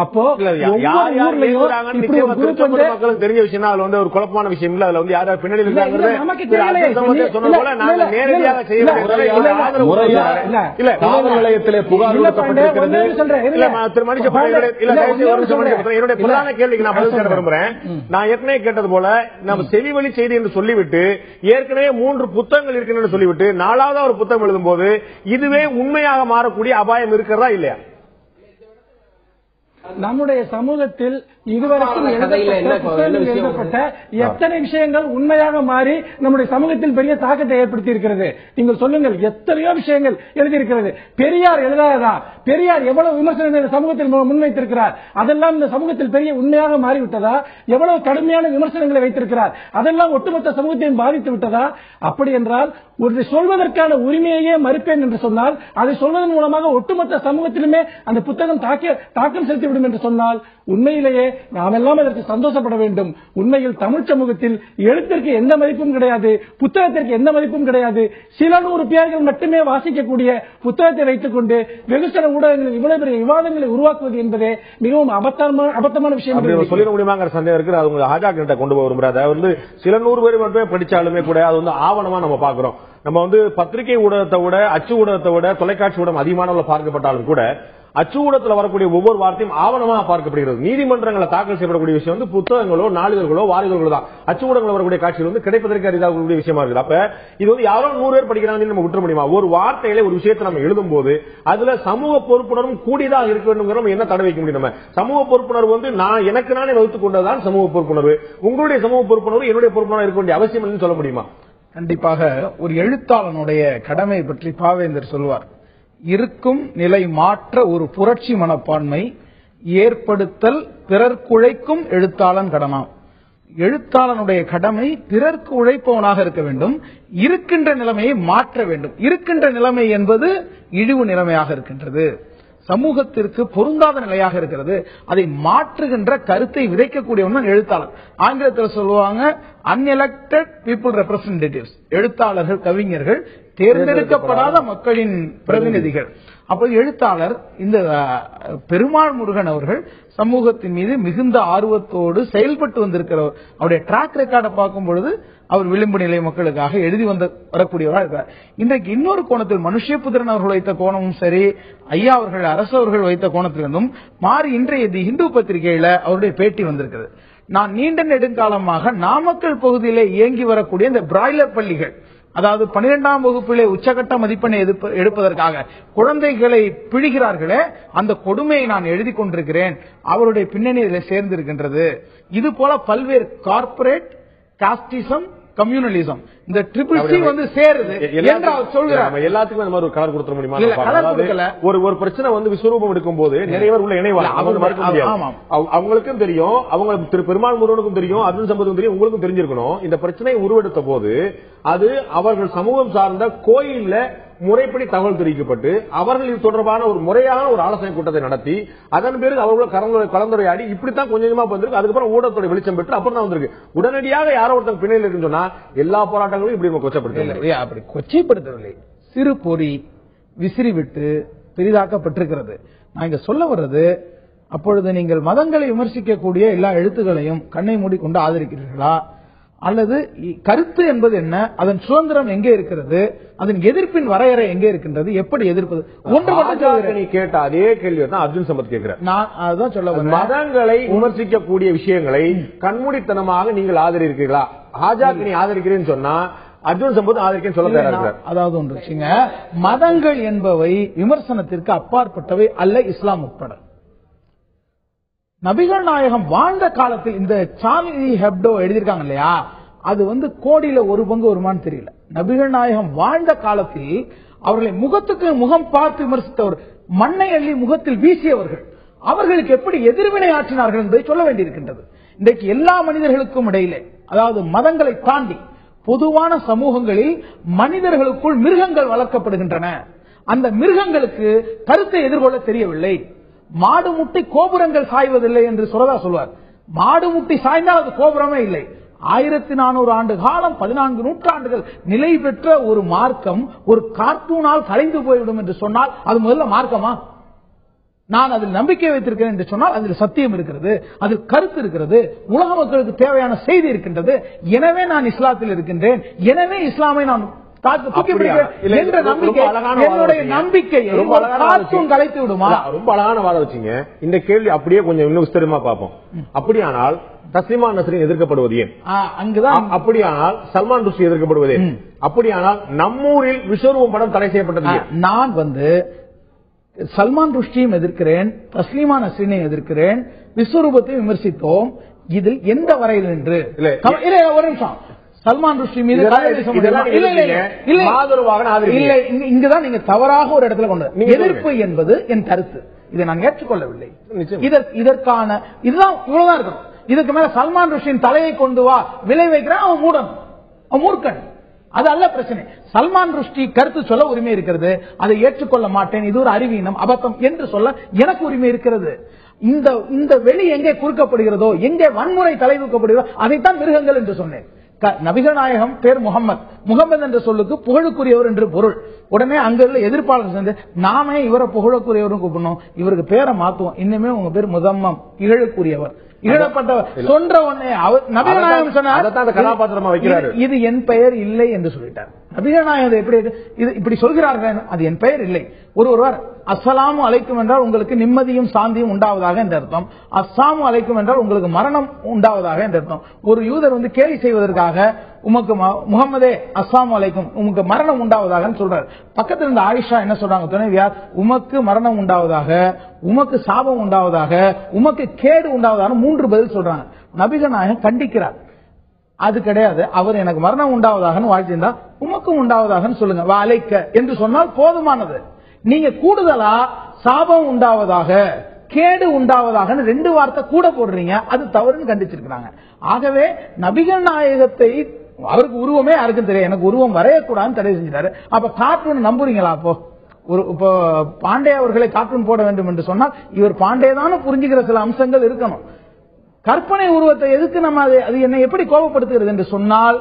S5: அப்போ
S1: தெரிஞ்ச விஷயம் அதுல ஒரு குழப்பமான விஷயம் இல்ல. அதுல யாராவது பின்னாடி
S4: நமக்கு நிலையத்திலே புகார்
S1: என்னுடைய பிரதான கேள்விக்கு நான் பதில் தர விரும்புறேன். நான் ஏற்கனவே கேட்டது போல நம்ம செவிவழி செய்தி என்று சொல்லிவிட்டு ஏற்கனவே 3 புத்தகங்கள் இருக்கின்றன சொல்லிவிட்டு 4வது ஒரு புத்தகம் எழுதும் போது இதுவே உண்மையாக மாறக்கூடிய அபாயம் இருக்கிறதா இல்லையா?
S5: நம்முடைய சமூகத்தில் இதுவரைக்கும் எழுதப்பட்ட எத்தனை விஷயங்கள் உண்மையாக மாறி நம்முடைய சமூகத்தில் பெரிய தாக்கத்தை ஏற்படுத்தி இருக்கிறது? நீங்கள் சொல்லுங்கள். எத்தனையோ விஷயங்கள் எழுதியிருக்கிறது. பெரியார் எழுதாதா? பெரியார் எவ்வளவு விமர்சனங்கள் சமூகத்தில் முன்வைத்திருக்கிறார், அதெல்லாம் இந்த சமூகத்தில் பெரிய உண்மையாக மாறிவிட்டதா? எவ்வளவு கடுமையான விமர்சனங்களை வைத்திருக்கிறார், அதெல்லாம் ஒட்டுமொத்த சமூகத்தையும் பாதித்து விட்டதா? அப்படி என்றால் ஒரு சொல்வதற்கான உரிமையே மறுப்பேன் என்று சொன்னால் அதை சொல்வதன் மூலமாக ஒட்டுமொத்த சமூகத்திலுமே அந்த புத்தகம் தாக்கம் செலுத்திவிடும் என்று சொன்னால் உண்மையிலேயே நாம் எல்லாம் அதற்கு சந்தோஷப்பட வேண்டும். உண்மையில் தமிழ் சமூகத்தில் எழுத்திற்கு எந்த மதிப்பும் கிடையாது, புத்தகத்திற்கு எந்த மதிப்பும் கிடையாது. சில 100 பேர்கள் மட்டுமே வாசிக்கக்கூடிய புத்தகத்தை வைத்துக் கொண்டு வெகுசன ஊடகங்களில் இவ்வளவு பெரிய விவாதங்களை உருவாக்குவது என்பதே மிகவும் அபத்தமான விஷயம்.
S1: சொல்லிட முடியுமாங்கிற சந்தேகம் இருக்கு. அது ஆஜா கிட்ட கொண்டு போக விரும்புறாரு. சில 100 பேர் மட்டுமே படிச்சாலுமே கூட அது ஆவணமா நம்ம பாக்குறோம். நம்ம பத்திரிகை ஊடகத்தை விட அச்சு ஊடகத்தை விட தொலைக்காட்சி ஊடகம் அதிகமான பார்க்கப்பட்டாலும் கூட அச்சு ஊடகத்தில் வரக்கூடிய ஒவ்வொரு வார்த்தையும் ஆவணமாக பார்க்கப்படுகிறது. நீதிமன்றங்களை தாக்கல் செய்யப்படக்கூடிய விஷயம் புத்தகங்களோ நாளிதழ்களோ வாரிதழ்களோ தான். அச்சு ஊடகங்கள் வரக்கூடிய காட்சிகள் கிடைப்பதற்கு அரிதாகக்கூடிய விஷயமா இருக்குது. அப்ப இது யாரோ 100 பேர் படிக்கிறாங்கன்னு நம்ம விட்டுற முடியுமா? ஒரு வார்த்தையில ஒரு விஷயத்தை நம்ம எழுதும் போது அதுல சமூக பொறுப்புணர்வும் கூடியதாக இருக்க வேண்டும். என்ன தடை வைக்க முடியும்? நம்ம சமூக பொறுப்புணர்வு நான் எனக்கு நானே வகுத்துக் கொண்டதான் சமூக பொறுப்புணர்வு. உங்களுடைய சமூக பொறுப்புணர்வு என்னுடைய பொறுப்புணர்வு இருக்க வேண்டிய அவசியம் சொல்ல முடியுமா?
S6: கண்டிப்பாக. ஒரு எழுத்தாளனுடைய கடமை பற்றி பாவேந்தர் சொல்வார். இருக்கும் நிலை மாற்ற ஒரு புரட்சி மனப்பான்மை ஏற்படுத்தல் பிறர்க்கு உழைக்கும் எழுத்தாளன் கடனாம். எழுத்தாளனுடைய கடமை பிறர்க்கு உழைப்பவனாக இருக்க வேண்டும், இருக்கின்ற நிலைமையை மாற்ற வேண்டும். இருக்கின்ற நிலைமை என்பது இழிவு நிலைமையாக இருக்கின்றது. சமூகத்திற்கு பொருந்தாத நிலையாக இருக்கிறது, அதை மாற்றுகின்ற கருத்தை விதைக்கக்கூடியவன் எழுத்தாளர். ஆங்கிலத்தில் சொல்லுவாங்க அன்எலெக்டட் பீப்புள் ரெப்ரசன்டேட்டிவ்ஸ், எழுத்தாளர்கள், கவிஞர்கள், தேர்ந்தெடுக்கப்படாத மக்களின் பிரதிநிதிகள். அப்போது எழுத்தாளர் இந்த பெருமாள் முருகன் அவர்கள் சமூகத்தின் மீது மிகுந்த ஆர்வத்தோடு செயல்பட்டு வந்திருக்கிறவர். அவருடைய டிராக் ரெக்கார்டை பார்க்கும் பொழுது அவர் விளிம்பு நிலை மக்களுக்காக எழுதி வரக்கூடியவராக இருக்கிறார். இன்றைக்கு இன்னொரு கோணத்தில் மனுஷபுத்திரன் அவர்கள் வைத்த கோணமும் சரி, ஐயா அவர்கள் அரசு அவர்கள் வைத்த கோணத்திலிருந்தும் மாறி இன்றைய தி ஹிந்து பத்திரிகையில அவருடைய பேட்டி வந்திருக்கிறது. நான் நீண்ட நெடுங்காலமாக நாமக்கல் பகுதியிலே இயங்கி வரக்கூடிய இந்த பிராய்லர் பள்ளிகள், அதாவது 12ஆம் வகுப்பிலே உச்சகட்ட மதிப்பெண்ணை எடுப்பதற்காக குழந்தைகளை பிழிகிறார்களே, அந்த கொடுமையை நான் எழுதி கொண்டிருக்கிறேன். அவருடைய பின்னணி இதில் சேர்ந்திருக்கின்றது. இது போல பல்வேறு கார்பரேட், காஸ்டிசம், கம்யூனலிசம், இந்த ட்ரிபிள் சி வந்து சேருது என்று அவர் சொல்கிறார்.
S1: எல்லாத்துக்கும் அந்த மாதிரி ஒரு கலர் கொடுத்துட முடியுமா? ஒரு பிரச்சனை வந்து விஸ்வரூபம் எடுக்கும் போது நிறைய பேர் உள்ள இணைவாங்க. அவங்களுக்கும் தெரியும், அவங்க திரு பெருமாள் முருகனுக்கும் தெரியும், அர்ஜுன் சம்பத்துக்கும் தெரியும், உங்களுக்கும் தெரிஞ்சிருக்கணும். இந்த பிரச்சனை உருவெடுத்த போது அது அவர்கள் சமூகம் சார்ந்த கோயில்ல முறைப்படி தகவல் தெரிவிக்கப்பட்டு அவர்கள் இது தொடர்பான ஒரு முறையான ஒரு ஆலோசனை கூட்டத்தை நடத்தி அதன் பிறகு அவர்கள் கலந்துரையாடி இப்படித்தான் கொஞ்சம் கொஞ்சமா வந்திருக்கு. அதுக்கப்புறம் ஊடகத்தோட வெளிச்சம் பெற்று அப்புறம் தான் வந்திருக்கு. உடனடியாக யாரோ ஒருத்தங்க பின்னணியில் இருக்குன்னு சொன்னா எல்லா போராட்டங்களும் இப்படி கொச்சப்படுத்தவில்லை.
S6: அப்படி கொச்சைப்படுத்தவில்லை, சிறு பொறி விசிறி விட்டு பெரிதாக்கப்பட்டிருக்கிறது. நான் இங்க சொல்ல வர்றது, அப்பொழுது நீங்கள் மதங்களை விமர்சிக்கக்கூடிய எல்லா எழுத்துக்களையும் கண்ணை மூடிக்கொண்டு ஆதரிக்கிறீர்களா, அல்லது கருத்து என்பது என்ன, அதன் சுதந்திரம் எங்கே இருக்கிறது, அதன் எதிர்ப்பின் வரையறை எங்கே இருக்கின்றது, எப்படி எதிர்ப்பது? ஒன்று மட்டும்
S1: நீ கேட்ட அதே கேள்வி தான் அர்ஜுன் சம்பத் கேட்கிறார்.
S6: நான் அதுதான் சொல்ல வந்தேன்.
S1: மதங்களை விமர்சிக்கக்கூடிய விஷயங்களை கண்மூடித்தனமாக நீங்கள் ஆதரிக்கிறீர்களா? ஹாஜாக்கு நீ ஆதரிக்கிறேன்னு சொன்னா அர்ஜுன் சம்பத் ஆதரிக்க சொல்ல தயாராக.
S6: அதாவது ஒன்று வச்சுங்க, மதங்கள் என்பவை விமர்சனத்திற்கு அப்பாற்பட்டவை அல்ல, இஸ்லாம் உட்பட. நபிகள் நாயகம் வாழ்ந்த காலத்தில் இந்த சார்லி ஹெப்டோ எழுதியிருக்காங்க இல்லையா, அது வந்து கோடியில ஒரு பங்கு வருமானு தெரியல. நபிகள் நாயகம் வாழ்ந்த காலத்தில் அவர்களை முகத்துக்கு முகம் பார்த்து விமர்சித்தவர், மண்ணை அள்ளி முகத்தில் வீசியவர்கள், அவர்களுக்கு எப்படி எதிர்வினை ஆற்றினார்கள் என்பதை சொல்ல வேண்டியிருக்கின்றது. இன்றைக்கு எல்லா மனிதர்களுக்கும் இடையிலே, அதாவது மதங்களை தாண்டி பொதுவான சமூகங்களில் மனிதர்களுக்குள் மிருகங்கள் வளர்க்கப்படுகின்றன. அந்த மிருகங்களுக்கு கருத்தை எதிர்கொள்ள தெரியவில்லை. மாடு முட்டி கோபுரங்கள் சாய்வதில்லை என்று சுரதா சொல்வார். மாடு முட்டி சாய்ந்தால் அது கோபுரமே இல்லை. 1400 ஆண்டு காலம், 14 நூற்றாண்டுகள் நிலை பெற்ற ஒரு மார்க்கம் ஒரு கார்ட்டூனால் கலைந்து போய்விடும் என்று சொன்னால் அது முதல்ல மார்க்கமா? நான் அதில் நம்பிக்கை வைத்திருக்கிறேன் என்று சொன்னால் அதில் சத்தியம் இருக்கிறது, அதில் கருத்து இருக்கிறது, உலக மக்களுக்கு தேவையான செய்தி இருக்கின்றது. எனவே நான் இஸ்லாத்தில் இருக்கின்றேன், எனவே இஸ்லாமை நான் நம்பிக்கையை கலைத்து விடுமா?
S1: ரொம்ப அழகான வாத வச்சீங்க. இந்த கேள்வி அப்படியே கொஞ்சம் இன்னும் விஸ்தரமா பார்ப்போம். அப்படியானால் தஸ்லிமா நஸ்ரீன் எதிர்க்கப்படுவது ஏன்?
S6: அங்குதான்.
S1: அப்படியானால் சல்மான் ருஷ்டி எதிர்க்கப்படுவது ஏன்? அப்படியானால் நம்மூரில் விஸ்வரூபம் படம் தடை செய்யப்பட்டது.
S6: நான் வந்து சல்மான் ருஷ்டியும் எதிர்க்கிறேன், தஸ்லிமா நஸ்ரீனையும் எதிர்க்கிறேன், விஸ்வரூபத்தையும் விமர்சித்தோம். இதில் எந்த வரையில் என்று ஒரு நிமிஷம், சல்மான் ருஷ்டி மீது இங்குதான் நீங்க தவறாக ஒரு இடத்துல கொண்டு எதிர்ப்பு என்பது என் கருத்து, இதை நான் ஏற்றுக்கொள்ளவில்லை. இதற்கான இதுதான் இவ்வளவுதான் இருக்கும். இதுக்கு மேல சல்மான் ருஷ்டியின் தலையை கொண்டு வா விலை வைக்கிறான், அவன் மூடன், அவன் மூர்க்கன். அது அல்ல பிரச்சனை. சல்மான் ருஷ்டி கருத்து சொல்ல உரிமை இருக்கிறது, அதை ஏற்றுக்கொள்ள மாட்டேன், இது ஒரு அறிவீனம், அபத்தம் என்று சொல்ல எனக்கு உரிமை இருக்கிறது. இந்த வெளி எங்கே குறுக்கப்படுகிறதோ, எங்கே வன்முறை தலைதூக்கப்படுகிறதோ அதைத்தான் மிருகங்கள் என்று சொன்னேன். நபிகள் நாயகம் பேர் முகமது என்ற சொல்லுக்கு புகழுக்குரியவர் என்று பொருள். உடனே அங்குள்ள எதிர்ப்பாளர் சேர்ந்து நாமே இவரை புகழுக்குரியவரும் கூப்பிடணும், இவருக்கு பேரை மாத்துவோம், இன்னுமே உங்க பேர் முதம்மம், இகழுக்குரியவர், இகழப்பட்டவர் சொன்ற உடனே நபிகள் நாயகம் சொன்னார்
S1: கதாபாத்திரமா வைக்கிறார்,
S6: இது என் பெயர் இல்லை என்று சொல்லிட்டார். நபிகள் நாயகம் எப்படி இப்படி சொல்கிறார்கள்? அது என் பெயர் இல்லை. ஒருவர் அஸ்ஸலாமு அலைக்கும் என்றால் உங்களுக்கு நிம்மதியும் சாந்தியும் உண்டாவதாக என்ற அர்த்தம், அஸ்ஸாமு அலைக்கும் என்றால் உங்களுக்கு மரணம் உண்டாவதாக என்ற அர்த்தம். ஒரு யூதர் வந்து கேலி செய்வதற்காக உமக்கு முகமதே அஸ்ஸாமு அலைக்கும், உமக்கு மரணம் உண்டாவதாக சொல்றாரு. பக்கத்தில் இருந்த ஆயிஷா என்ன சொல்றாங்க, துணைவியார், உமக்கு மரணம் உண்டாவதாக, உமக்கு சாபம் உண்டாவதாக, உமக்கு கேடு உண்டாவதாக 3 பதில் சொல்றாங்க. நபிகள் நாயகம் கண்டிக்கிறார், அது கிடையாது, அவர் எனக்கு மரணம் உண்டாவதாக வாழ்த்திருந்தா உமக்கும் உண்டாவதாக சொல்லுங்க, அலைக்க என்று சொன்னால் போதுமானது. நீங்க கூடுதலா சாபம் உண்டாவதாக, கேடு உண்டாவதாக 2 வார்த்தை கூட போடுறீங்க, அது தவறுன்னு கண்டிச்சிருக்கிறாங்க. ஆகவே நபிகள் நாயகத்தை, அவருக்கு உருவமே யாருக்கும் தெரியும், எனக்கு உருவம் வரையக்கூடாதுன்னு தடை செஞ்சிட்டாரு. அப்ப கார்ட்டூன் நம்புறீங்களா? அப்போ ஒரு இப்போ பாண்டே அவர்களை கார்ட்டூன் போட வேண்டும் என்று சொன்னால் இவர் பாண்டே தான் புரிஞ்சுக்கிற சில அம்சங்கள் இருக்கணும். கற்பனை உருவத்தை எதுக்கு நம்ம அது என்னை எப்படி கோபப்படுத்துகிறது என்று சொன்னால்,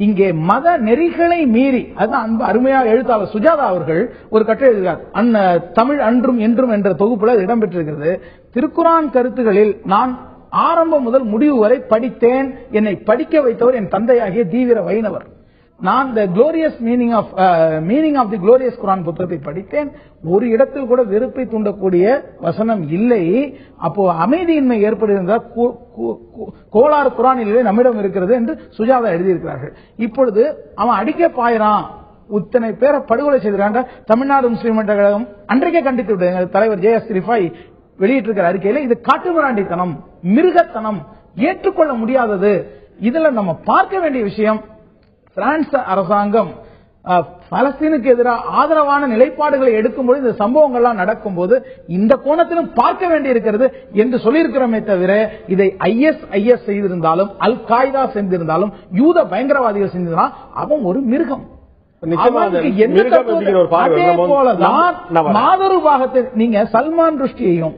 S6: இங்கே மத நெறிகளை மீறி, அதுதான் அருமையாக எழுத்தாளர் சுஜாதா அவர்கள் ஒரு கட்டுரை எழுதுகிறார். தமிழ் அன்றும் என்றும் என்ற தொகுப்புல இடம்பெற்றிருக்கிறது. திருக்குரான் கருத்துகளில் நான் ஆரம்பம் முதல் முடிவு வரை படித்தேன். என்னை படிக்க வைத்தவர் என் தந்தையாகிய தீவிர வைணவர். நான் the glorious meaning of the glorious Quran புத்தகத்தை படித்தேன். ஒரு இடத்தில் கூட வெறுப்பை தூண்டக்கூடிய வசனம் இல்லை. அப்போ அமைதியின்மை ஏற்படுகின்ற கோளாறு குரானிலே நம்மிடம் இருக்கிறது என்று சுஜாதா எழுதியிருக்கிறார்கள். இப்பொழுது அவன் அடிக்க பாயிறான், இத்தனை பேரை படுகொலை செய்கிறாங்க. தமிழ்நாடு முஸ்லீம் மன்ற கழகம் அன்றைக்கே கண்டித்து விட்டது. தலைவர் JS ரிஃபாய் வெளியிட்டிருக்கிற அறிக்கையில இது காட்டுமிராண்டித்தனம், மிருகத்தனம், ஏற்றுக்கொள்ள முடியாதது. இதுல நம்ம பார்க்க வேண்டிய விஷயம், பிரான்ஸ் அரசாங்கம் பலஸ்தீனுக்கு எதிராக ஆதரவான நிலைப்பாடுகளை எடுக்கும்போது இந்த சம்பவங்கள்லாம் நடக்கும்போது இந்த கோணத்திலும் பார்க்க வேண்டியிருக்கிறது என்று சொல்லியிருக்கிறோமே தவிர, இதை IS செய்திருந்தாலும் அல் காய்தா செஞ்சிருந்தாலும் யூத பயங்கரவாதிகள் செஞ்சிருந்தாலும் அவன் ஒரு மிருகம். அதே போலதான் மாதரு பாகத்தை நீங்க சல்மான் ருஷ்டியையும்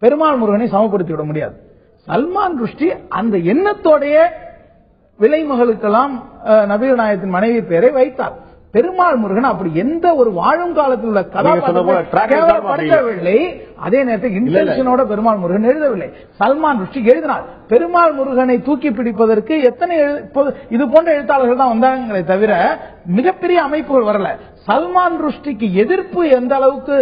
S6: பெருமாள் முருகனை சமப்படுத்தி விட முடியாது. சல்மான் ருஷ்டி அந்த எண்ணத்தோடைய விலைமகளுக்கெல்லாம் நபிகள் நாயகத்தின் மனைவி பெயரை வைத்தார். பெருமாள் முருகன் அப்படி எந்த ஒரு வாழும் காலத்தில் உள்ள கதாபாத்திரத்தை அதே நேரத்தில் இன்டென்ஷனோட பெருமாள் முருகன் எழுதவில்லை. சல்மான் ருஷ்டி எழுதினார். பெருமாள் முருகனை தூக்கி பிடிப்பதற்கு எத்தனை இது போன்ற எழுத்தாளர்கள் தான் வந்தாங்களே தவிர மிகப்பெரிய அமைப்புகள் வரல. சல்மான் ருஷ்டிக்கு எதிர்ப்பு எந்த அளவுக்கு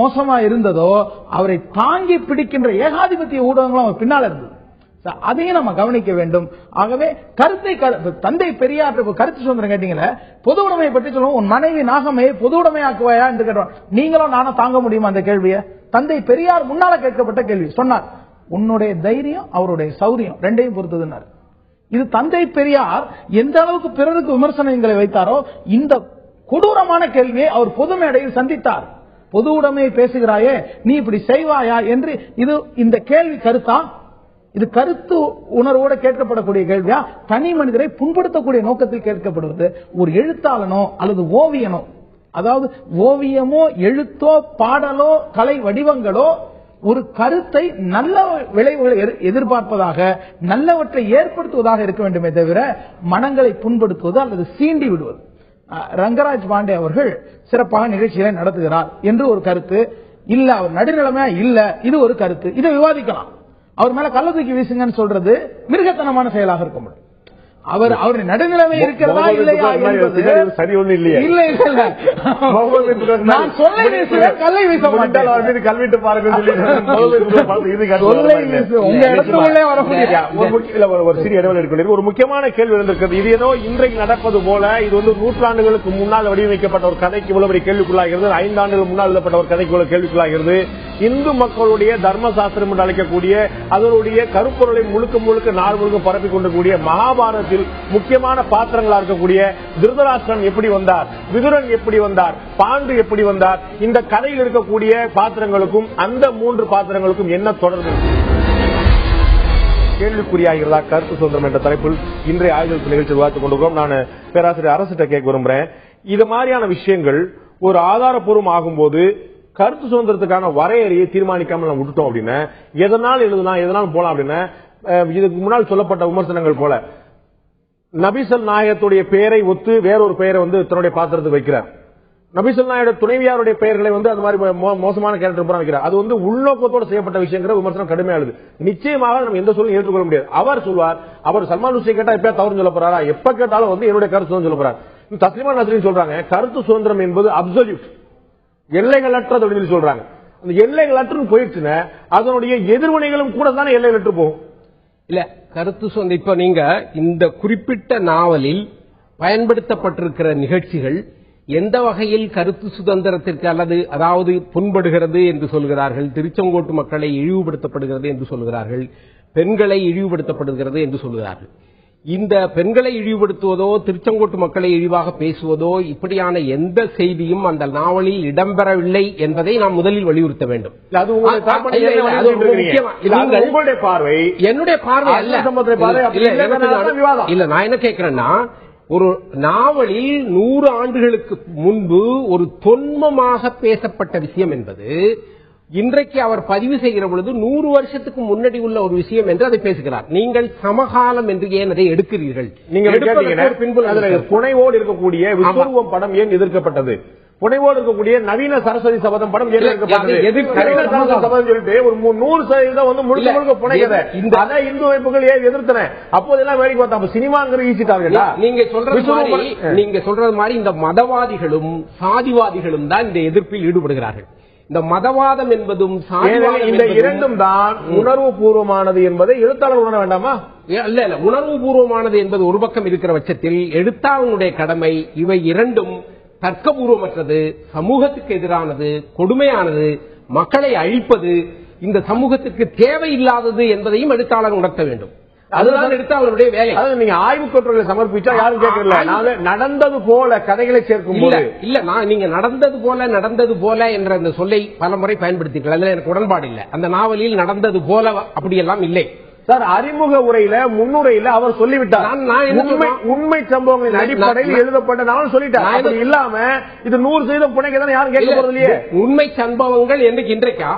S6: மோசமா இருந்ததோ அவரை தாங்கி பிடிக்கின்ற ஏகாதிபத்திய ஊடகங்களும் அவர் பின்னால் இருந்தது. அதையும் நம்ம கவனிக்க வேண்டும். ஆகவே தந்தை பெரியார் கருத்து சுதந்திரம் கேட்டீங்களே, பொது உடைமையை பற்றி சொல்லுவோம். உன் மனைவி நாகமையை பொது உடைமையாக்குவாயா என்று கேட்டோம். நீங்களும் நானும் தாங்க முடியுமா அந்த கேள்வியை? தந்தை பெரியார் முன்னால கேட்கப்பட்ட கேள்வி. சொன்னார், உன்னுடைய தைரியம் அவருடைய சௌரியம் ரெண்டையும் பொறுத்ததுன்னார். இது தந்தை பெரியார் எந்த அளவுக்கு பிறருக்கு விமர்சனங்களை வைத்தாரோ இந்த கொடூரமான கேள்வியை அவர் பொது மேடையில் சந்தித்தார். பொது உடைமையை பேசுகிறாயே, நீ இப்படி செய்வாயா என்று. இது இந்த கேள்வி கருத்தா? இது கருத்து உணர்வோடு கேட்கப்படக்கூடிய கேள்வியா? தனி மனிதரை புண்படுத்தக்கூடிய நோக்கத்தில் கேட்கப்படுவது. ஒரு எழுத்தாளனோ அல்லது ஓவியனோ, அதாவது ஓவியமோ எழுத்தோ பாடலோ கலை வடிவங்களோ ஒரு கருத்தை நல்ல விளைவுகளை எதிர்பார்ப்பதாக, நல்லவற்றை ஏற்படுத்துவதாக இருக்க வேண்டுமே தவிர மனங்களை புண்படுத்துவது அல்லது சீண்டி விடுவது. ரங்கராஜ் பாண்டே அவர்கள் சிறப்பாக நிகழ்ச்சிகளை நடத்துகிறார் என்று ஒரு கருத்து இல்ல, அவர் நடுநிலைமையா இல்ல, இது ஒரு கருத்து. இதை விவாதிக்கலாம். அவர் மேல கள்ள தூக்கி வீசுங்கன்னு சொல்றது மிருகத்தனமான செயலாக இருக்க முடியும். அவர் நடுநிலைமை இருக்கிறதா இல்லையா
S1: சரி ஒண்ணு இல்லையா?
S6: இல்ல இல்ல, நான் சொல்லை வீசுவேன், கல்லை வீச மாட்டேன்.
S1: கல்விட்டு பாருங்க
S6: உங்க இடத்துக்குள்ளே வர முடியாது.
S1: ஒரு சிறிய இடைவெளி எடுக்க ஒரு முக்கியமான கேள்வி இருந்திருக்கிறது. இது ஏதோ இன்றைக்கு நடப்பது போல இது வந்து நூற்றாண்டுகளுக்கு முன்னால் வடிவமைக்கப்பட்ட ஒரு கதைக்கு இவ்வளவு பெரிய கேள்விக்குள்ளாகிறது. 5 ஆண்டுகள் முன்னால் எழுதப்பட்ட ஒரு கதைக்கு இவ்வளவு கேள்விக்குள்ளாகிறது. இந்து மக்களுடைய தர்மசாஸ்திரம் என்று அழைக்கக்கூடிய அதனுடைய கருப்பொருளை முழுக்க முழுக்க நாடு முழுக்க பரப்பிக் கொண்டிருக்கூடிய மகாபாரத முக்கியமான பாத்திரங்களா இருக்கக்கூடிய திருதராஷ்டிரன் எப்படி வந்தார், விதுரன் எப்படி வந்தார், பாண்டு எப்படி வந்தார், இந்த கதையில் இருக்கக்கூடிய பாத்திரங்களுக்கும் அந்த 3 பாத்திரங்களுக்கும் என்ன தொடர்பு? கேள்விக்குறியாகிறதா கருத்து சுதந்திரம் என்ற தலைப்பில் இன்றைய ஆய்வு நிகழ்ச்சி விவாதித்துக் கொண்டிருக்கிறோம். நான் பேராசிரியர் அரசிட்ட கேட்க விரும்புறேன். இது மாதிரியான விஷயங்கள் ஒரு ஆதாரப்பூர்வம் ஆகும்போது கருத்து சுதந்திரத்துக்கான வரையறையை தீர்மானிக்காமல் நம்ம விட்டுட்டோம் அப்படின்னா, எதனால் எழுதலாம் எதனால் போலாம் அப்படின்னா, இதுக்கு முன்னால் சொல்லப்பட்ட விமர்சனங்கள் போல நபிசல் நாயகத்துடைய பெயரை ஒத்து வேறொரு பெயரை வந்து தன்னுடைய பாத்திரத்துக்கு வைக்கிறார். நபிசல் நாயக துணைவியாருடைய பெயர்களை வந்து அது மாதிரி மோசமான கேரக்டர் பூரா வைக்கிறார். அது வந்து உள்நோக்கத்தோடு செய்யப்பட்ட விஷயங்கிற விமர்சனம் கடுமையானது. நிச்சயமாக நம்ம எந்த சொல்லும் ஏற்றுக்கொள்ள முடியாது. அவர் சொல்வார், அவர் சல்மான் ருஷ்டி கேட்டா எப்ப தவறு சொல்ல போறாரா, எப்ப கேட்டாலும் வந்து என்னுடைய கருத்து சுதந்திரம் சொல்ல போறார். தஸ்லிமா நஸ்ரீன் சொல்றாங்க, கருத்து சுதந்திரம் என்பது அப்சல்யூட், எல்லைகளற்றது அப்படின்னு சொல்றாங்க. அந்த எல்லைகளற்று போயிடுச்சுன்னா அதனுடைய எதிர்வினைகளும் கூட தானே எல்லைகளற்று போகும்.
S3: இல்ல, கருத்து சுதந்திரம் இப்ப நீங்க இந்த குறிப்பிட்ட நாவலில் பயன்படுத்தப்பட்டிருக்கிற நிகழ்ச்சிகள் எந்த வகையில் கருத்து சுதந்திரத்திற்கு அதாவது புண்படுகிறது என்று சொல்கிறார்கள், திருச்செங்கோட்டு மக்களை இழிவுபடுத்தப்படுகிறது என்று சொல்கிறார்கள், பெண்களை இழிவுபடுத்தப்படுகிறது என்று சொல்கிறார்கள். இந்த பெண்களை இழிவுபடுத்துவதோ திருச்செங்கோட்டு மக்களை இழிவாக பேசுவதோ இப்படியான எந்த செய்தியும் அந்த நாவலில் இடம்பெறவில்லை என்பதை நாம் முதலில் வலியுறுத்த வேண்டும்.
S1: என்னுடைய பார்வை
S3: அல்ல. இல்ல, நான் என்ன கேட்கிறேன்னா, ஒரு நாவலில் 100 ஆண்டுகளுக்கு முன்பு ஒரு தொன்மமாக பேசப்பட்ட விஷயம் என்பது இன்றைக்கு அவர் பதிவு செய்கிற பொழுது 100 வருஷத்துக்கு முன்னாடி உள்ள ஒரு விஷயம் என்று அதை பேசுகிறார். நீங்கள் சமகாலம் என்று ஏன் அதை எடுக்கிறீர்கள்?
S1: நீங்கள் புனைவோடு இருக்கக்கூடிய விஸ்வரூபம் படம் ஏன் எதிர்க்கப்பட்டது? புனைவோடு இருக்கக்கூடிய நவீன சரஸ்வதி சபதம் படம் ஏன் எதிர்க்கப்பட்டது? சொல்லிட்டு ஒரு 100% வந்து முழுக்க முழுக்க புனைக்கதை இந்த இந்து அமைப்புகள் ஏன் எதிர்த்தன? அப்போதெல்லாம் வேலைக்கு பார்த்தா சினிமாங்கிற ஈசிட்டாங்க.
S3: நீங்க சொல்றது மாதிரி இந்த மதவாதிகளும் சாதிவாதிகளும் தான் இந்த எதிர்ப்பில் ஈடுபடுகிறார்கள். இந்த மதவாதம் என்பதும்
S1: இந்த இரண்டும் தான் உணர்வு பூர்வமானது என்பதை எழுத்தாளர் உணர வேண்டாமா?
S3: இல்ல உணர்வு பூர்வமானது என்பது ஒரு பக்கம் இருக்கிற பட்சத்தில் எழுத்தாளனுடைய கடமை இவை இரண்டும் தர்க்கபூர்வமற்றது, சமூகத்துக்கு எதிரானது, கொடுமையானது, மக்களை அழிப்பது, இந்த சமூகத்துக்கு தேவையில்லாதது என்பதையும் எழுத்தாளர் உணர்த்த வேண்டும். அதுதான் எழுத்தாளருடைய வேலை.
S1: அதாவது நீங்க ஆய்வு கட்டுரைகளை சமர்ப்பிச்சா யாரும் கேட்கல. நடந்தது போல கதைகளை சேர்க்கும்
S3: நீங்க நடந்தது போல என்ற அந்த சொல்லை பல முறை பயன்படுத்திக்கலாம். அதுல எனக்கு உடன்பாடு இல்லை. அந்த நாவலில் நடந்தது போல அப்படியெல்லாம் இல்லை
S1: சார். அறிமுக உரையில முன்னுரையில அவர் சொல்லிவிட்டார், உண்மை சம்பவங்களின் அடிப்படையில் எழுதப்பட்ட நான் சொல்லிட்டேன். அப்படி இல்லாம இது 100% புனைக்கதான் யாரும் கேட்க போறது இல்லையே.
S3: உண்மை சம்பவங்கள் என்று இன்றைக்கா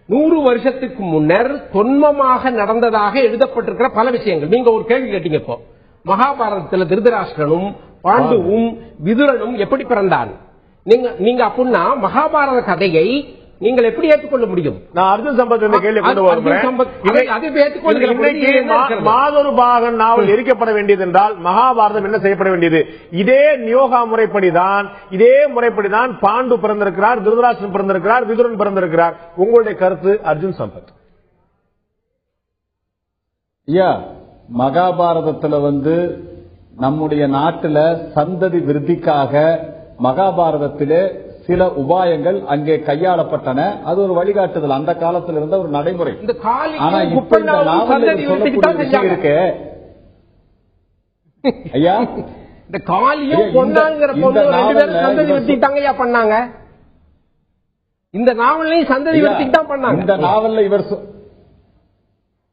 S3: 100 வருஷத்துக்கு முன்னர் தொன்மமாக நடந்ததாக எழுதப்பட்டிருக்கிற பல விஷயங்கள். நீங்க ஒரு கேள்வி கேட்டீங்க. இப்போ மகாபாரதத்தில் திருதராஷ்டிரனும் பாண்டுவும் விதுரனும் எப்படி பிறந்தான்? நீங்க அப்படின்னா மகாபாரத கதையை நீங்கள் எப்படி ஏற்றுக்கொள்ள முடியும்?
S1: நான் அர்ஜுன் சம்பத் கேள்வி கொண்டு வருகிறேன். மாதொரு பாகன் நாவல் எரிக்கப்பட வேண்டியது என்றால் மகாபாரதம் என்ன செய்யப்பட வேண்டியது? இதே நியோகா முறைப்படிதான் பாண்டு பிறந்திருக்கிறார், திருதராஷ்டிரன் பிறந்திருக்கிறார், விதுரன் பிறந்திருக்கிறார். உங்களுடைய கருத்து அர்ஜுன் சம்பத்?
S4: மகாபாரதத்துல வந்து நம்முடைய நாட்டுல சந்ததி விருத்திக்காக மகாபாரதத்திலே சில உபாயங்கள் அங்கே கையாளப்பட்டன. அது ஒரு வழிகாட்டுதல், அந்த காலத்தில் இருந்த ஒரு நடைமுறை. ஆனா இப்ப இந்த நாவலில் சொல்லக்கூடிய விஷயம் இருக்கு ஐயா,
S3: இந்த காலியும் பொண்ணாங்கிற சந்ததி விருத்தி தாங்கயா பண்ணாங்க. இந்த நாவலையும் சந்ததி விருத்தி தான் பண்ணாங்க.
S4: இந்த நாவல்ல இவர்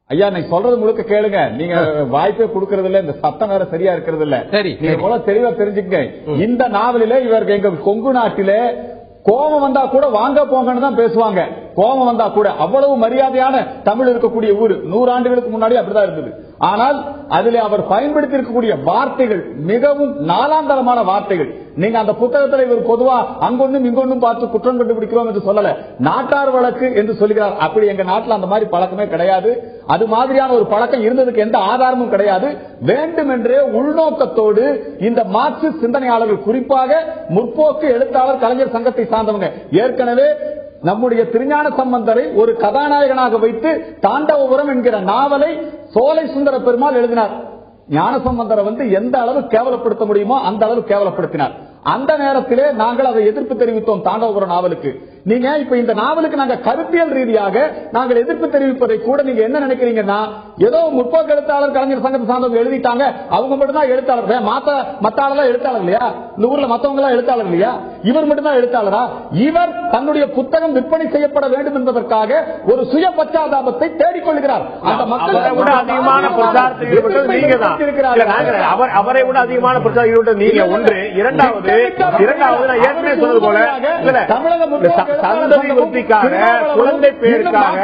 S4: ஐயா நீங்க சொல்றது முழுக்க கேளுங்க. நீங்க வாய்ப்பே கொடுக்கறது இல்ல, இந்த சத்தம் வேற சரியா இருக்கிறது இல்ல. நீங்க போல தெளிவா தெரிஞ்சுக்கங்க. இந்த நாவலில இவருக்கு எங்க கொங்கு நாட்டிலே கோபம் வந்தா கூட வாங்க போங்கன்னு தான் பேசுவாங்க. கோபம் வந்தா கூட அவ்வளவு மரியாதையான தமிழ் இருக்கக்கூடிய ஊர் 100 ஆண்டுகளுக்கு முன்னாடி அப்படிதான் இருந்தது. ஆனால் அதில் அவர் பயன்படுத்தி இருக்கக்கூடிய வார்த்தைகள் மிகவும் நாளாந்தரமான வார்த்தைகள். நீங்க அந்த புத்தகத்தில் இவர் பொதுவா அங்கொன்னும் இங்கொன்னும் பார்த்து குற்றம் கண்டுபிடிக்கிறோம் என்று சொல்லல, நாட்டார் வழக்கு என்று சொல்கிறார். அப்படி எங்க நாட்டில் அந்த மாதிரி பழக்கமே கிடையாது. அது மாதிரியான ஒரு பழக்கம் இருந்ததுக்கு எந்த ஆதாரமும் கிடையாது. வேண்டுமென்றே உள்நோக்கத்தோடு இந்த மார்க்சிஸ்ட் சிந்தனையாளர்கள், குறிப்பாக முற்போக்கு எழுத்தாளர் கலைஞர் சங்கத்தை சார்ந்தவங்க, ஏற்கனவே நம்முடைய திருஞான சம்பந்தரை ஒரு கதாநாயகனாக வைத்து தாண்டவபுரம் என்கிற நாவலை சோலை சுந்தர பெருமாள் எழுதினார். ஞானசம்பந்தரை வந்து எந்த அளவு கேவலப்படுத்த முடியுமோ அந்த அளவு கேவலப்படுத்தினார். அந்த நேரத்திலே நாங்கள் அதை எதிர்ப்பு தெரிவித்தோம் தாண்டவபுரம் நாவலுக்கு. நீங்க இப்ப இந்த நாவலுக்கு நாங்க கருத்தியல் ரீதியாக நாங்கள் எதிர்ப்பு தெரிவிப்பதை கூட நீங்க என்ன நினைக்கிறீங்கன்னா, ஏதோ முற்போக்கு எழுத்தாளர் கலைஞர் சங்கத்தை சார்ந்தவங்க எழுதிட்டாங்க, அவங்க மட்டும்தான் எழுத்தாளர், மத்த ஆளெல்லாம் எழுத்தாளர் இல்லையா? இந்த ஊர்ல மத்தவங்க எல்லாம் எழுத்தாளர் இல்லையா? இவர் மட்டும்தான் எழுத்தாளரா? இவர் தன்னுடைய புத்தகம் விற்பனை செய்யப்பட வேண்டும் என்பதற்காக ஒரு சுய பச்சாதாபத்தை தேடிக்கொள்கிறார். அந்த மக்கள்
S1: அதிகமான பிரச்சாரத்தில் ஈடுபட்டது நீங்க தான். அவரை விட அதிகமான பிரச்சாரம் ஈடுபட்டது நீங்க. ஒன்று. இரண்டாவது நான் ஏற்கனவே சொன்னது போல சந்ததி விருத்திக்காக, குழந்தை பேருக்காக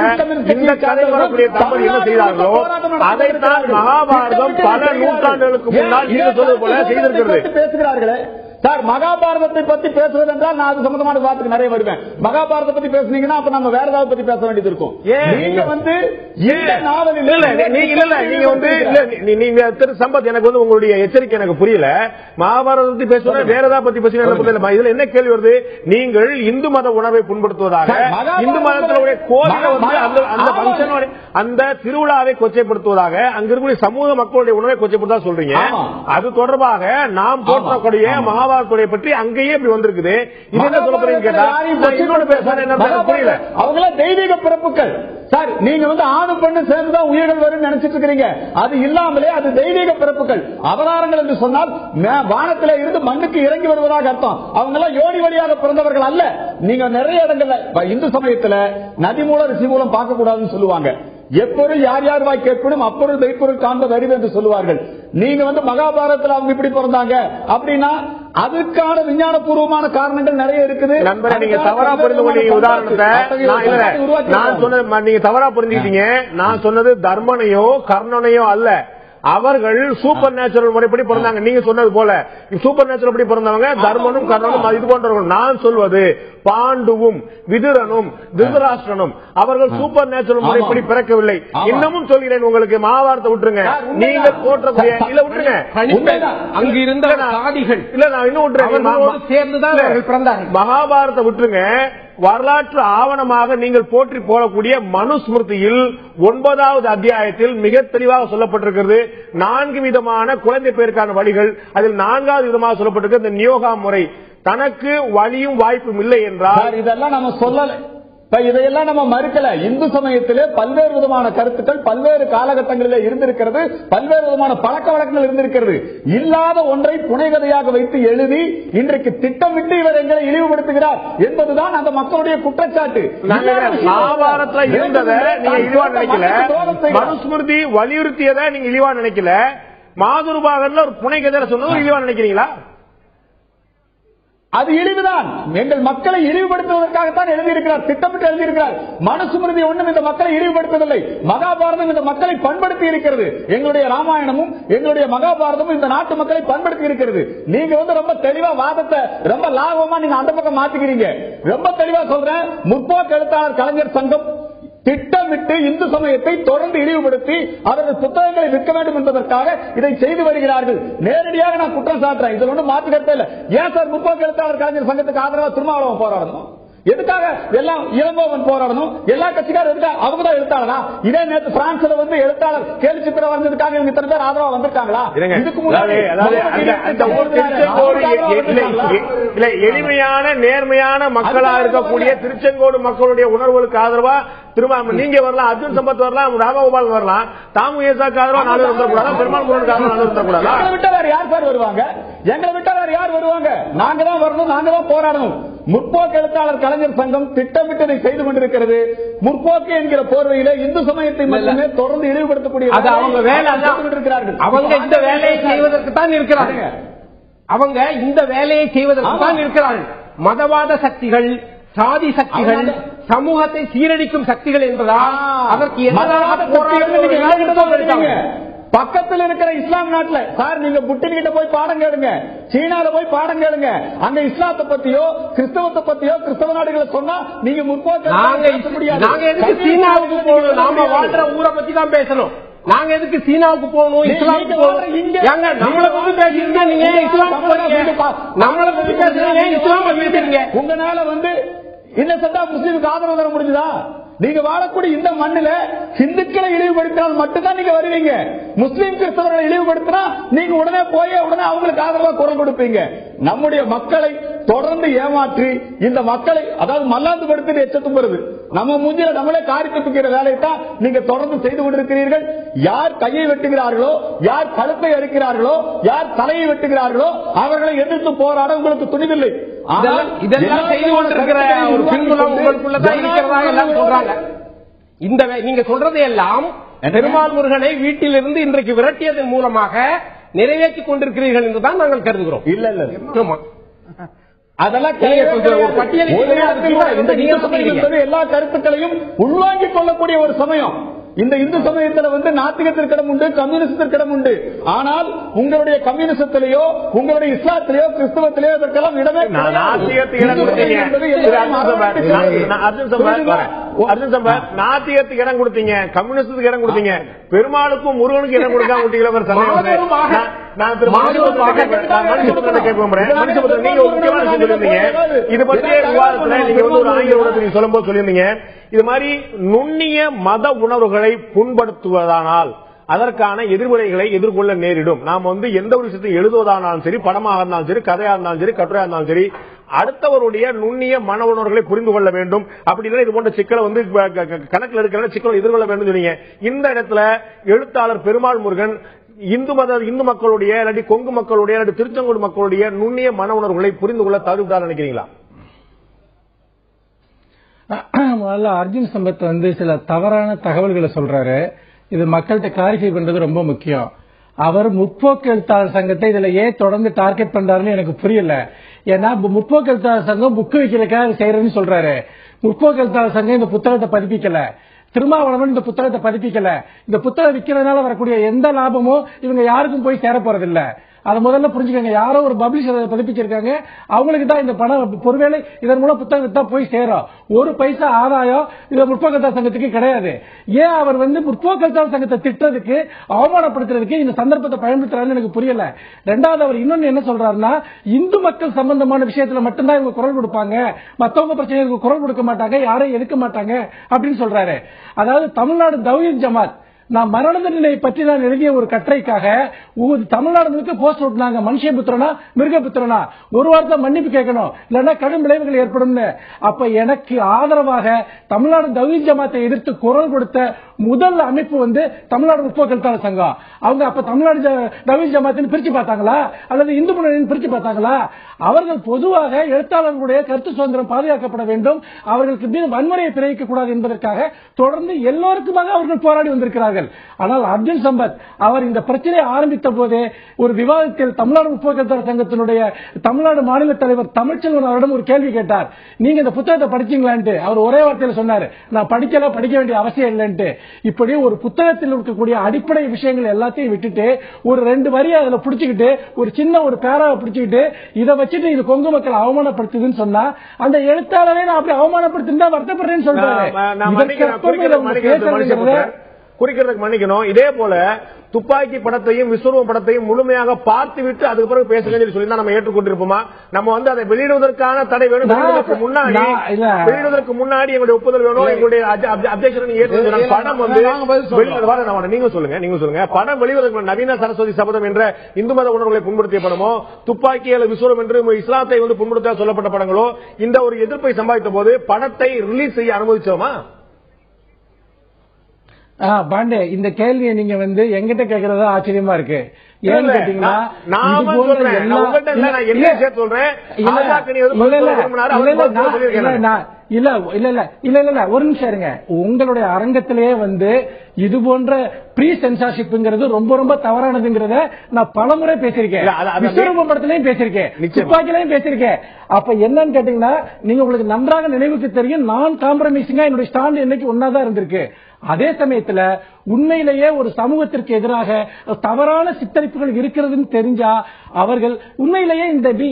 S1: இந்த கதை வரக்கூடிய தம்பதி என்ன செய்தார்களோ அதைத்தான் மகாபாரதம் பல நூற்றாண்டுகளுக்கு முன்னால் நீங்க சொல்வது போல செய்திருக்கிறது.
S4: பேசுகிறார்களே சார், மகாபாரதத்தை பத்தி பேசுவது என்றால் நான் அது சம்பந்தமான வார்த்தைக்கு நிறைய வருவேன். மகாபாரதத்தை பத்தி பேசுனீங்கன்னா அப்ப நம்ம வேற ஏதாவது பத்தி பேச வேண்டியது இருக்கும். நீங்க வந்து
S1: நீங்க திரு சம்பத், எனக்கு வந்து உங்களுடைய எச்சரிக்கை எனக்கு புரியல. மகாபாரதத்தை பேசுவதா வேற ஏதாவது பத்தி பேசுறீங்க. இதுல என்ன கேள்வி வருது? நீங்கள் இந்து மத உணர்வை புண்படுத்துவதாக, இந்து மதத்தினுடைய கோவிலை வந்து அந்த பங்கன் அந்த திருவிழாவை கொச்சைப்படுத்துவதாக, அங்க இருக்கக்கூடிய சமூக மக்களுடைய உணர்வை கொச்சைப்படுத்தா சொல்றீங்க. அது தொடர்பாக நாம் போற்றக்கூடிய மகாபாரதத்துடைய பற்றி அங்கேயே இப்படி வந்திருக்குது. இது என்ன சொல்ல போறீங்க கேட்டா, புரியல.
S4: அவங்கள தெய்வீக பிறப்புகள் சார். நீங்க வந்து ஆணு பெண்ணு சேர்ந்துதான் உயிர்கள் வரும் நினைச்சிட்டு இருக்கிறீங்க. அது இல்லாமலே அது தெய்வீக பிறப்புகள். அவதாரங்கள் என்று சொன்னால் வானத்திலே இருந்து மண்ணுக்கு இறங்கி வருவதாக அர்த்தம். அவங்க எல்லாம் யோனி வழியாக பிறந்தவர்கள் அல்ல. நீங்க நிறைய இடங்கள்ல இந்து சமயத்துல நதி மூலம் ரிஷி மூலம் பார்க்க கூடாதுன்னு சொல்லுவாங்க. எப்பொருள் யார் யார் வாய் கேட்படும் அப்பொருள் மெய்ப்பொருள் காண்பது அறிவு என்று சொல்லுவார்கள். நீங்க வந்து மகாபாரதத்துல அவங்க இப்படி பிறந்தாங்க அப்படின்னா அதுக்கான விஞ்ஞானபூர்வமான காரணங்கள் நிறைய இருக்குது.
S1: நண்பரே, நீங்க தவறா புரிந்து உதாரணத்தை நான் சொன்னது நீங்க தவறா புரிஞ்சுக்கிட்டீங்க. நான் சொன்னது தர்மனையோ கர்ணனையோ அல்ல. அவர்கள் சூப்பர் நேச்சுரல் முறைப்படி பிறந்தாங்க. நீங்க சொன்னது போல சூப்பர் நேச்சுரல் படி பிறந்தவங்க தர்மனும் கர்ணனும் இது போன்றவர்கள். நான் சொல்வது பாண்டுவும் விதுரனும் திருதராஷ்டிரனும் அவர்கள் சூப்பர் நேச்சுரல் முறைப்படி பிறக்கவில்லை. இன்னமும் சொல்கிறேன் உங்களுக்கு, மகாபாரத்தை விட்டுருங்க. நீங்க போற்றக்கூடிய இல்ல விட்டுருங்க,
S3: அங்கு இருந்த சாதிகள்
S1: இல்ல நான் இன்னும் விட்டுறேன்,
S3: சேர்ந்துதான்
S1: மகாபாரத்தை விட்டுருங்க. வரலாற்று ஆவணமாக நீங்கள் போற்றி போடக்கூடிய மனுஸ்மிருதியில் 9வது அத்தியாயத்தில் மிக தெளிவாக சொல்லப்பட்டிருக்கிறது 4 விதமான குழந்தை பேருக்கான வழிகள். அதில் 4வது விதமாக சொல்லப்பட்டிருக்கிறது இந்த நியோகா முறை. தனக்கு வழியும் வாய்ப்பும் இல்லை என்றால்
S4: இதெல்லாம் நம்ம சொல்லல, இதையெல்லாம் நம்ம மறுக்கல. இந்து சமயத்திலே பல்வேறு விதமான கருத்துக்கள் பல்வேறு காலகட்டங்களிலே இருந்திருக்கிறது, பல்வேறு விதமான பழக்க வழக்கங்கள் இருந்திருக்கிறது. இல்லாத ஒன்றை புனைகதையாக வைத்து எழுதி இன்றைக்கு திட்டமிட்டு இவர் எங்களை இழிவுபடுத்துகிறார் என்பதுதான் அந்த மக்களுடைய குற்றச்சாட்டு.
S1: மகாபாரத்தில் இருந்ததை நீங்க இழிவா நினைக்கல, மனுஸ்மிருதி வலியுறுத்தியதை நீங்க இழிவா நினைக்கல, மாதுருபாகன்ல ஒரு புனைகதையில சொன்னது இழிவா நினைக்கிறீங்களா?
S4: அது இழிவுதான். எங்கள் மக்களை இழிவுபடுத்துவதற்காகத்தான் எழுதியிருக்கிறார், திட்டமிட்டு எழுதியிருக்கிறார். மனுஸ்மிருதி ஒன்றும் இந்த மக்களை இழிவுபடுத்தவில்லை. மகாபாரதம் இந்த மக்களை பண்படுத்தி இருக்கிறது. எங்களுடைய ராமாயணமும் எங்களுடைய மகாபாரதமும் இந்த நாட்டு மக்களை பண்படுத்தி இருக்கிறது. நீங்க வந்து ரொம்ப தெளிவா வாதத்தை ரொம்ப லாபமா நீங்க அந்த பக்கம் மாத்திக்கிறீங்க. ரொம்ப தெளிவா சொல்றேன், முற்போக்கு எழுத்தாளர் கலைஞர் சங்கம் திட்டமிட்டு இந்து சமயத்தை தொடர்ந்து இழிவுபடுத்தி அவர்கள் புத்தகங்களை விற்க வேண்டும் என்பதற்காக இதை செய்து வருகிறார்கள். நேரடியாக நான் குற்றம் சாட்டுறேன், இதில் ஒன்றும் மாற்று கருத்து இல்லை. ஏன் சார் முற்போக்கு எழுத்தாளர் கலைஞர் சங்கத்துக்கு ஆதரவா திருமாவளவன் போராடணும்? எதுக்காக எல்லாம் இளங்கோவன் போராடணும்? எல்லா கட்சிக்காரும் எதுக்காக? அவங்க தான் எழுத்தாளரா? இதே நேற்று பிரான்ஸ்ல வந்து எழுத்தாளர் கேள்வி சித்திரம் வந்ததுக்காக இவங்க இத்தனை பேர் ஆதரவா வந்திருக்காங்களா? இதுக்கு முன்னாடி
S1: எளிமையான நேர்மையான மக்களா இருக்கக்கூடிய திருச்செங்கோடு மக்களுடைய உணர்வுகளுக்கு ஆதரவா திரும்ப நீங்க வரலாம், அர்ஜுன் சம்பத் வரலாம், ராமகோபால் வரலாம், தாமு ஏசாக்கு ஆதரவா 4 பேர் வந்துடக்கூடாது, பெருமாள் முருகனுக்கு ஆதரவா 4 பேர் வந்துடக்கூடாது.
S4: எங்களை விட்டா வேற யார் சார் வருவாங்க? எங்களை விட்டா வேற யார் வருவாங்க? நாங்க தான் வரணும், நாங்க தான் போராடணும். முற்போக்கு எழுத்தாளர் கலைஞர் சங்கம் திட்டமிட்டு செய்து கொண்டிருக்கிறது. முற்போக்கு என்கிற போர்வையில இந்து சமயத்தை மட்டுமே தொடர்ந்து இழிவுபடுத்தக்கூடிய
S3: அவங்க வேலை இருக்கிறார்கள். அவங்க இந்த வேலையை செய்வதற்கு தான் இருக்கிறார்கள். அவங்க இந்த வேலையை செய்வதற்கு தான் இருக்கிறார்கள். மதவாத சக்திகள், சாதி சக்திகள், சமூகத்தை சீரழிக்கும் சக்திகள் என்பதால் அதற்கு
S4: பக்கத்தில் இருக்கிற இஸ்லாம் நாட்டுல சார் நீங்க புட்டின் கிட்ட போய் பாடம் கேளுங்க, சீனால போய் பாடம் கேளுங்க. அங்க இஸ்லாத்தை பத்தியோ கிறிஸ்தவத்தை பத்தியோ கிறிஸ்தவ நாடுகளை சொன்னா நீங்க முற்போக்கு
S3: சீனாவுக்கு போகணும். நாம வாழ்ற ஊரை பத்தி தான் பேசணும். நாங்க எதுக்கு சீனாவுக்கு போகணும், இஸ்லாமுக்கு போகணும்? நம்மளை பத்தி பேசுறீங்க, நீங்க இஸ்லாம் நம்மளை பத்தி பேசுறீங்க, இஸ்லாம் பேசுறீங்க.
S4: உங்களால வந்து இன்னசென்டா முஸ்லீமுக்கு ஆதரவு தர முடிஞ்சதா? நீங்க வாழக்கூடிய இந்த மண்ணில இந்துக்களை இழிவுபடுத்தினால் மட்டும்தான் நீங்க வருவீங்க. முஸ்லீம் கிறிஸ்தவர்களை இழிவுபடுத்தினா நீங்க உடனே அவங்களுக்கு ஆதரவா குரல் கொடுப்பீங்க. நம்முடைய மக்களை தொடர்ந்து ஏமாற்றி இந்த மக்களை அதாவது மல்லாந்து படுத்தி எச்சத்தும் வருது. நம்ம மூஞ்சில நம்மளே காரி துப்புக்கிற வேலையை தான் நீங்க தொடர்ந்து செய்து கொண்டிருக்கிறீர்கள். யார் கையை வெட்டுகிறார்களோ, யார் கழுத்தை அறுக்கிறார்களோ, யார் தலையை வெட்டுகிறார்களோ அவர்களை எதிர்த்து போராட உங்களுக்கு துணிவில்லை.
S3: இதெல்லாம் செய்து கொண்டிருக்கிற ஒரு பின்புலம் உங்களுக்குள்ளதான் இருக்கிறதாக எல்லாம் சொல்றாங்க. இந்த நீங்க சொல்றதை எல்லாம் பெருமாள் முருகனை வீட்டிலிருந்து இன்றைக்கு விரட்டியதன் மூலமாக நிறைவேற்றிக் கொண்டிருக்கிறீர்கள் என்றுதான் நாங்கள் கருதுகிறோம்.
S4: இல்ல அதெல்லாம் எல்லா கருத்துக்களையும் உள்வாங்கிக் கொள்ளக்கூடிய ஒரு சமயம். இந்த இந்து சமயத்தில் வந்து நாத்திகத்திற்கு இடம் உண்டு, கம்யூனிஸ்டிற்கு இடம் உண்டு. ஆனால் உங்களுடைய கம்யூனிசத்திலேயோ உங்களுடைய இஸ்லாத்திலேயோ கிறிஸ்தவத்திலேயோ இதற்கெல்லாம் இடமே
S1: நாத்திகத்துக்கு இடம் கொடுத்தீங்க, கம்யூனிஸ்டுக்கு இடம் கொடுத்தீங்க, பெருமாளுக்கும் முருகனுக்கு இடம் கொடுக்காம இது பற்றிய விவாதத்தில் நீங்க வந்து ஒரு ஆங்கில உலகத்தில் சொல்லும் போது சொல்லியிருந்தீங்க, இது மாதிரி நுண்ணிய மத உணர்வுகளை புண்படுத்துவதானால் அதற்கான எதிர்வினைகளை எதிர்கொள்ள நேரிடும். நாம் வந்து எந்த ஒரு விஷயத்தை எழுதுவதானாலும் சரி, படமாக இருந்தாலும் சரி, கதையா இருந்தாலும் சரி, கட்டுரையா இருந்தாலும் சரி, அடுத்தவருடைய நுண்ணிய மன உணர்வுகளை புரிந்து கொள்ள வேண்டும். அப்படி இல்லை இது போன்ற சிக்கலை வந்து கணக்கில் எடுக்கிற சிக்கலை எதிர்கொள்ள வேண்டும் சொன்னீங்க. இந்த இடத்துல எழுத்தாளர் பெருமாள் முருகன் இந்து மக்களுடைய இல்லாட்டி கொங்கு மக்களுடைய இல்லாட்டி திருச்செங்கோடு மக்களுடைய நுண்ணிய மன உணர்வுகளை புரிந்து கொள்ள தவறிவிட்டார் நினைக்கிறீங்களா?
S5: முதல்ல அர்ஜுன் சம்பத் வந்து சில தவறான தகவல்களை சொல்றாரு. இது மக்கள்கிட்ட கிளாரிஃபை பண்றது ரொம்ப முக்கியம். அவர் முற்போக்கு எழுத்தாளர் சங்கத்தை இதுல ஏன் தொடர்ந்து டார்கெட் பண்றாருன்னு எனக்கு புரியல. ஏன்னா முற்போக்கு எழுத்தாளர் சங்கம் புக்கு வைக்கிறதுக்காக செய்யறதுன்னு சொல்றாரு. முற்போக்கு எழுத்தாளர் சங்கம் இந்த புத்தகத்தை பதிப்பிக்கல, திருமாவளவன் இந்த புத்தகத்தை பதிப்பிக்கல. இந்த புத்தகம் விற்கிறதுனால வரக்கூடிய எந்த லாபமும் இவங்க யாருக்கும் போய் சேர போறதில்ல. அதை முதல்ல புரிஞ்சுக்கங்க. யாரோ ஒரு பப்ளிஷர் பதிப்பிச்சிருக்காங்க, அவங்களுக்கு தான் இந்த பணம் ஒருவேளை இதன் மூலம் புத்தகம் தான் போய் சேரும். ஒரு பைசா ஆதாயம் இந்த முற்போக்கு சங்கத்துக்கு கிடையாது. ஏன் அவர் முற்போக்கு சங்கத்தை திட்டதுக்கு அவமானப்படுத்துறதுக்கு இந்த சந்தர்ப்பத்தை பயன்படுத்துறாருன்னு எனக்கு புரியல. ரெண்டாவது, அவர் இன்னொன்னு என்ன சொல்றாருன்னா, இந்து மக்கள் சம்பந்தமான விஷயத்துல மட்டும்தான் இவங்க குரல் கொடுப்பாங்க, மத்தவங்க பிரச்சனைகளுக்கு குரல் கொடுக்க மாட்டாங்க, யாரையும் எதுக்க மாட்டாங்க அப்படின்னு சொல்றாரு. அதாவது தமிழ்நாடு தௌஹீத் ஜமாத் நான் மரண தண்டனை பற்றி நான் எழுதிய ஒரு கட்டுரைக்காக தமிழ்நாடு முழுக்க போஸ்ட் ஓட்டினாங்க, மனுஷபுத்திரனா மிருகபுத்திரனா, ஒரு வாரத்தை மன்னிப்பு கேட்கணும், இல்லைன்னா கடும் விளைவுகள் ஏற்படும். அப்ப எனக்கு ஆதரவாக தமிழ்நாடு தௌஹீத் ஜமாத்தை எதிர்த்து குரல் கொடுத்த முதல் அமைப்பு தமிழ்நாடு முற்போக்கு எழுத்தாளர் சங்கம். அவங்க அப்ப தமிழ்நாடு தௌஹீத் ஜமாத்தின் பிரிச்சு பார்த்தாங்களா அல்லது இந்து முன்னணியின் பிரிச்சு பார்த்தாங்களா? அவர்கள் பொதுவாக எழுத்தாளர்களுடைய கருத்து சுதந்திரம் பாதுகாக்கப்பட வேண்டும், அவர்களுக்கு மீது வன்முறையை பிறப்பிக்க கூடாது என்பதற்காக தொடர்ந்து எல்லோருக்குமாக அவர்கள் போராடி வந்திருக்கிறார்கள். ஆனால் அர்ஜுன் சம்பத் அவர் இந்த பிரச்சனையை ஆரம்பித்த போதே ஒரு விவாதத்தில் தமிழ்நாடு முற்போக்கு எழுத்தாளர் சங்கத்தினுடைய தமிழ்நாடு மாநில தலைவர் தமிழ்ச்செல்வன் அவரிடம் ஒரு கேள்வி கேட்டார். நீங்க இந்த புத்தகத்தை படிச்சீங்களான்ட்டு அவர் ஒரே வார்த்தையில் சொன்னார், நான் படிக்க வேண்டிய அவசியம் இல்லைன்ட்டு. இப்படி ஒரு புத்தகத்தில் இருக்கக்கூடிய அடிப்படை விஷயங்கள் எல்லாத்தையும் விட்டுட்டு ஒரு 2 வரி அதுல பிடிச்சுக்கிட்டு ஒரு சின்ன ஒரு பேராவை பிடிச்சுக்கிட்டு இதை வச்சுட்டு இது கொங்கு மக்கள் அவமானப்படுத்துதுன்னு சொன்னா அந்த எழுத்தாளரை நான் அப்படி அவமானப்படுத்திருந்தா வருத்தப்படுறேன்னு சொல்றாரு.
S1: குறிக்கிறதுக்கு மன்னிக்கணும். இதே போல துப்பாக்கி படத்தையும் விஸ்வரூபம் படத்தையும் முழுமையாக பார்த்து விட்டு அதுக்கு பிறகு பேசுங்க சொல்லி தான் நம்ம ஏற்றுக்கொண்டிருப்போமா? நம்ம அதை வெளியிடுவதற்கான தடை வேணும், வெளியிடுவதற்கு முன்னாடி எங்களுடைய ஒப்புதல் வேணும், எங்களுடைய அப்ஜெக்ஷன் படம் நீங்க சொல்லுங்க. படம் வெளிவதற்கு நவீன சரஸ்வதி சபதம் என்ற இந்து மத உணர்வுகளை புண்படுத்திய படமோ, துப்பாக்கி அல்லது விஸ்வரூபம் என்று இஸ்லாத்தை புண்படுத்த சொல்லப்பட்ட படங்களோ இந்த ஒரு எதிர்ப்பை சம்பாதித்த போது படத்தை ரிலீஸ் செய்ய அனுமதிச்சோமா?
S5: பாண்டே, இந்த கேள்வியை நீங்க எங்கிட்ட கேட்கறதா ஆச்சரியமா இருக்கு. ஏன்னு கேட்டீங்கன்னா ஒரு நிமிஷம் இருங்க. உங்களுடைய அரங்கத்திலேயே இது போன்ற ப்ரீ சென்சார்ஷிப்ங்கிறது ரொம்ப ரொம்ப தவறானதுங்கிறத நான் பலமுறை பேசியிருக்கேன், விஸ்வரூபம் படத்திலையும் பேசியிருக்கேன், துப்பாக்கிலையும் பேசியிருக்கேன். அப்ப என்னன்னு கேட்டீங்கன்னா, நீங்க உங்களுக்கு நன்றாக நினைவுக்கு தெரியும், நான் காம்ப்ரமைசிங்கா என்னுடைய ஸ்டாண்ட் இன்னைக்கு ஒன்னாதான் இருந்திருக்கு. அதே சமயத்துல உண்மையிலேயே ஒரு சமூகத்திற்கு எதிராக தவறான சித்தரிப்புகள் இருக்கிறதுன்னு தெரிஞ்சா அவர்கள் உண்மையிலேயே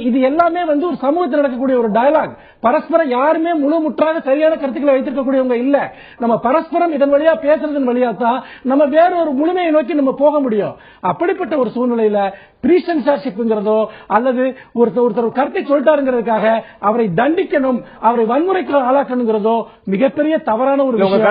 S5: இது எல்லாமே ஒரு சமூகத்தில் நடக்கக்கூடிய ஒரு டயலாக். பரஸ்பரம் யாருமே முழுமுற்றாக சரியான கருத்துக்களை வைத்திருக்கக்கூடியவங்க இல்ல. நம்ம பரஸ்பரம் இதன் வழியா பேசுறதன் வழியா தான் நம்ம வேற ஒரு முழுமையை நோக்கி நம்ம போக முடியும். அப்படிப்பட்ட ஒரு சூழ்நிலையில ப்ரீ சென்சார்ஷிப்ங்கிறதோ அல்லது ஒருத்தர் கருத்தை சொல்லிட்டாருங்கிறதுக்காக அவரை தண்டிக்கணும், அவரை வன்முறைக்கு ஆளாக்கணுங்கிறதோ மிகப்பெரிய தவறான ஒரு விஷயம்.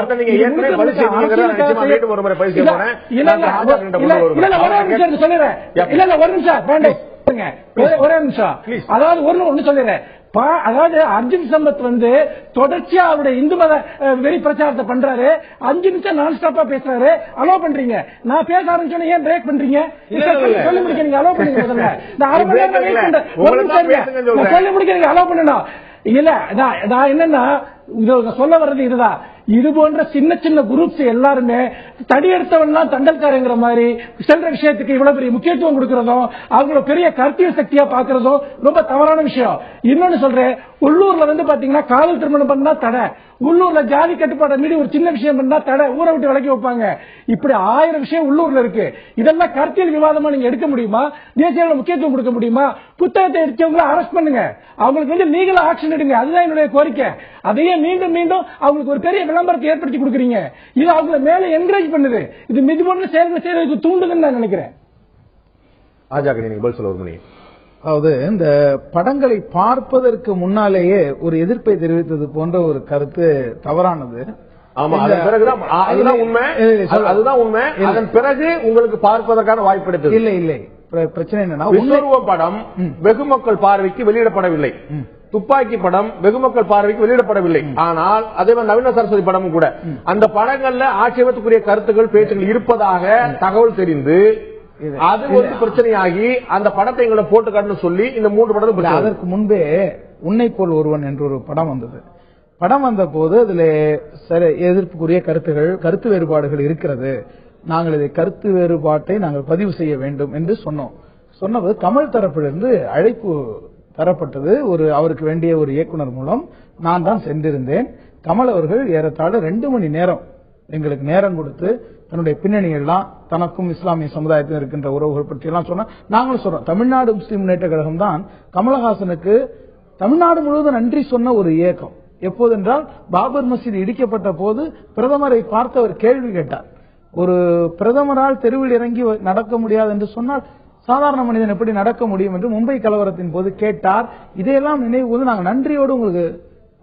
S5: அதாவது ஒன்னு சொல்லிடுறேன். அதாவது அர்ஜுன் சம்பத் தொடர்ச்சியா அவருடைய இந்து மத வெறி பிரச்சாரத்தை பண்றாரு. 5 நிமிஷம் நான் ஸ்டாப்பா பேசுறாரு, அலோ பண்றீங்க. நான் பேச ஆரம்பிச்சோன்னு ஏன் பிரேக் பண்றீங்க? சொல்லி முடிக்க நீங்க அலோ பண்ணுங்க. சொல்லி முடிக்க நீங்க அலோ பண்ணணும். இல்ல நான் என்னன்னா சொல்ல வர்றது இதுதான். இது போன்ற சின்ன சின்ன குரூப்ஸ் எல்லாருமே தடியெடுத்தவன் தண்டல்காரங்கிற மாதிரி செல்ற விஷயத்துக்கு இவ்வளவு பெரிய முக்கியத்துவம் கொடுக்கறதும் அவங்கள பெரிய கருத்தியல் சக்தியா பாக்குறதும் ரொம்ப தவறான விஷயம். இன்னொன்னு சொல்றேன், உள்ளூர்ல பாத்தீங்கன்னா காதல் திருமணம் பண்ணா தடை, உள்ளூர்ல ஜாதி கட்டுப்பாடு மீறி ஒரு சின்ன விஷயம் பண்ணா தடை, ஊரை விட்டு விலக்கி வைப்பாங்க. இப்படி 1000 விஷயம் உள்ளூர்ல இருக்கு. இதெல்லாம் கருத்தியல் விவாதமா நீங்க எடுக்க முடியுமா? தேசிய முக்கியத்துவம் கொடுக்க முடியுமா? புத்தகத்தை எடுத்தவங்களை அரெஸ்ட் பண்ணுங்க, அவங்களுக்கு லீகல் ஆக்ஷன் எடுங்க. அதுதான் என்னுடைய கோரிக்கை. அதையே மீண்டும் மீண்டும் அவங்களுக்கு ஒரு பெரிய விளம்பரத்தை ஏற்படுத்தி கொடுக்குறீங்க. இது அவங்களை மேல என்கரேஜ் பண்ணுது. இது மிது போன்ற செயல்களை செய்யறதுக்கு தூண்டுதுன்னு நான் நினைக்கிறேன்.
S6: அதாவது இந்த படங்களை பார்ப்பதற்கு முன்னாலேயே ஒரு எதிர்ப்பை தெரிவித்தது போன்ற ஒரு கருத்து தவறானது.
S1: அதுதான் உண்மை. அதன் பிறகு உங்களுக்கு பார்ப்பதற்கான வாய்ப்பு கிடைத்தது இல்லை.
S6: பிரச்சனை என்னன்னா,
S1: விஸ்வரூபம் படம் வெகு மக்கள் பார்வைக்கு வெளியிடப்படவில்லை, துப்பாக்கி படம் வெகுமக்கள் பார்வைக்கு வெளியிடப்படவில்லை. ஆனால் அதே மாதிரி நவீன சரஸ்வதி படமும் கூட அந்த படங்கள்ல ஆட்சேபத்துக்குரிய கருத்துக்கள் பேச்சுகள் இருப்பதாக தகவல் தெரிந்து அது ஒரு பிரச்சனையாகி அந்த படத்தை எங்களை போட்டு காட்டுன்னு சொல்லி இந்த 3 படத்தை.
S6: அதற்கு முன்பே உன்னை போல் ஒருவன் என்ற ஒரு படம் வந்தது. படம் வந்த போது அதுல எதிர்ப்புக்குரிய கருத்து வேறுபாடுகள் இருக்கிறது, நாங்கள் இதை கருத்து வேறுபாட்டை நாங்கள் பதிவு செய்ய வேண்டும் என்று சொன்னபோது கமல் தரப்பிலிருந்து அழைப்பு தரப்பட்டது. அவருக்கு வேண்டிய ஒரு இயக்குனர் மூலம் நான் தான் சென்றிருந்தேன். கமல் அவர்கள் ஏறத்தாழ 2 மணி நேரம் எங்களுக்கு நேரம் கொடுத்து தன்னுடைய பின்னணி எல்லாம், தனக்கும் இஸ்லாமிய சமுதாயத்தில் இருக்கின்ற உறவுகள் பற்றி எல்லாம் சொன்னா. நாங்களும் சொல்றோம், தமிழ்நாடு முஸ்லிம் முன்னேற்ற கழகம் தான் கமலஹாசனுக்கு தமிழ்நாடு முழுவதும் நன்றி சொன்ன ஒரு இயக்கம். எப்போதென்றால் பாபர் மசீது இடிக்கப்பட்ட போது பிரதமரை பார்த்து அவர் கேள்வி கேட்டார். ஒரு பிரதமரால் தெருவில் இறங்கி நடக்க முடியாது என்று சொன்னால் சாதாரண மனிதன் எப்படி நடக்க முடியும் என்று மும்பை கலவரத்தின் போது கேட்டார். இதையெல்லாம் நினைவு நாங்கள் நன்றியோடு உங்களுக்கு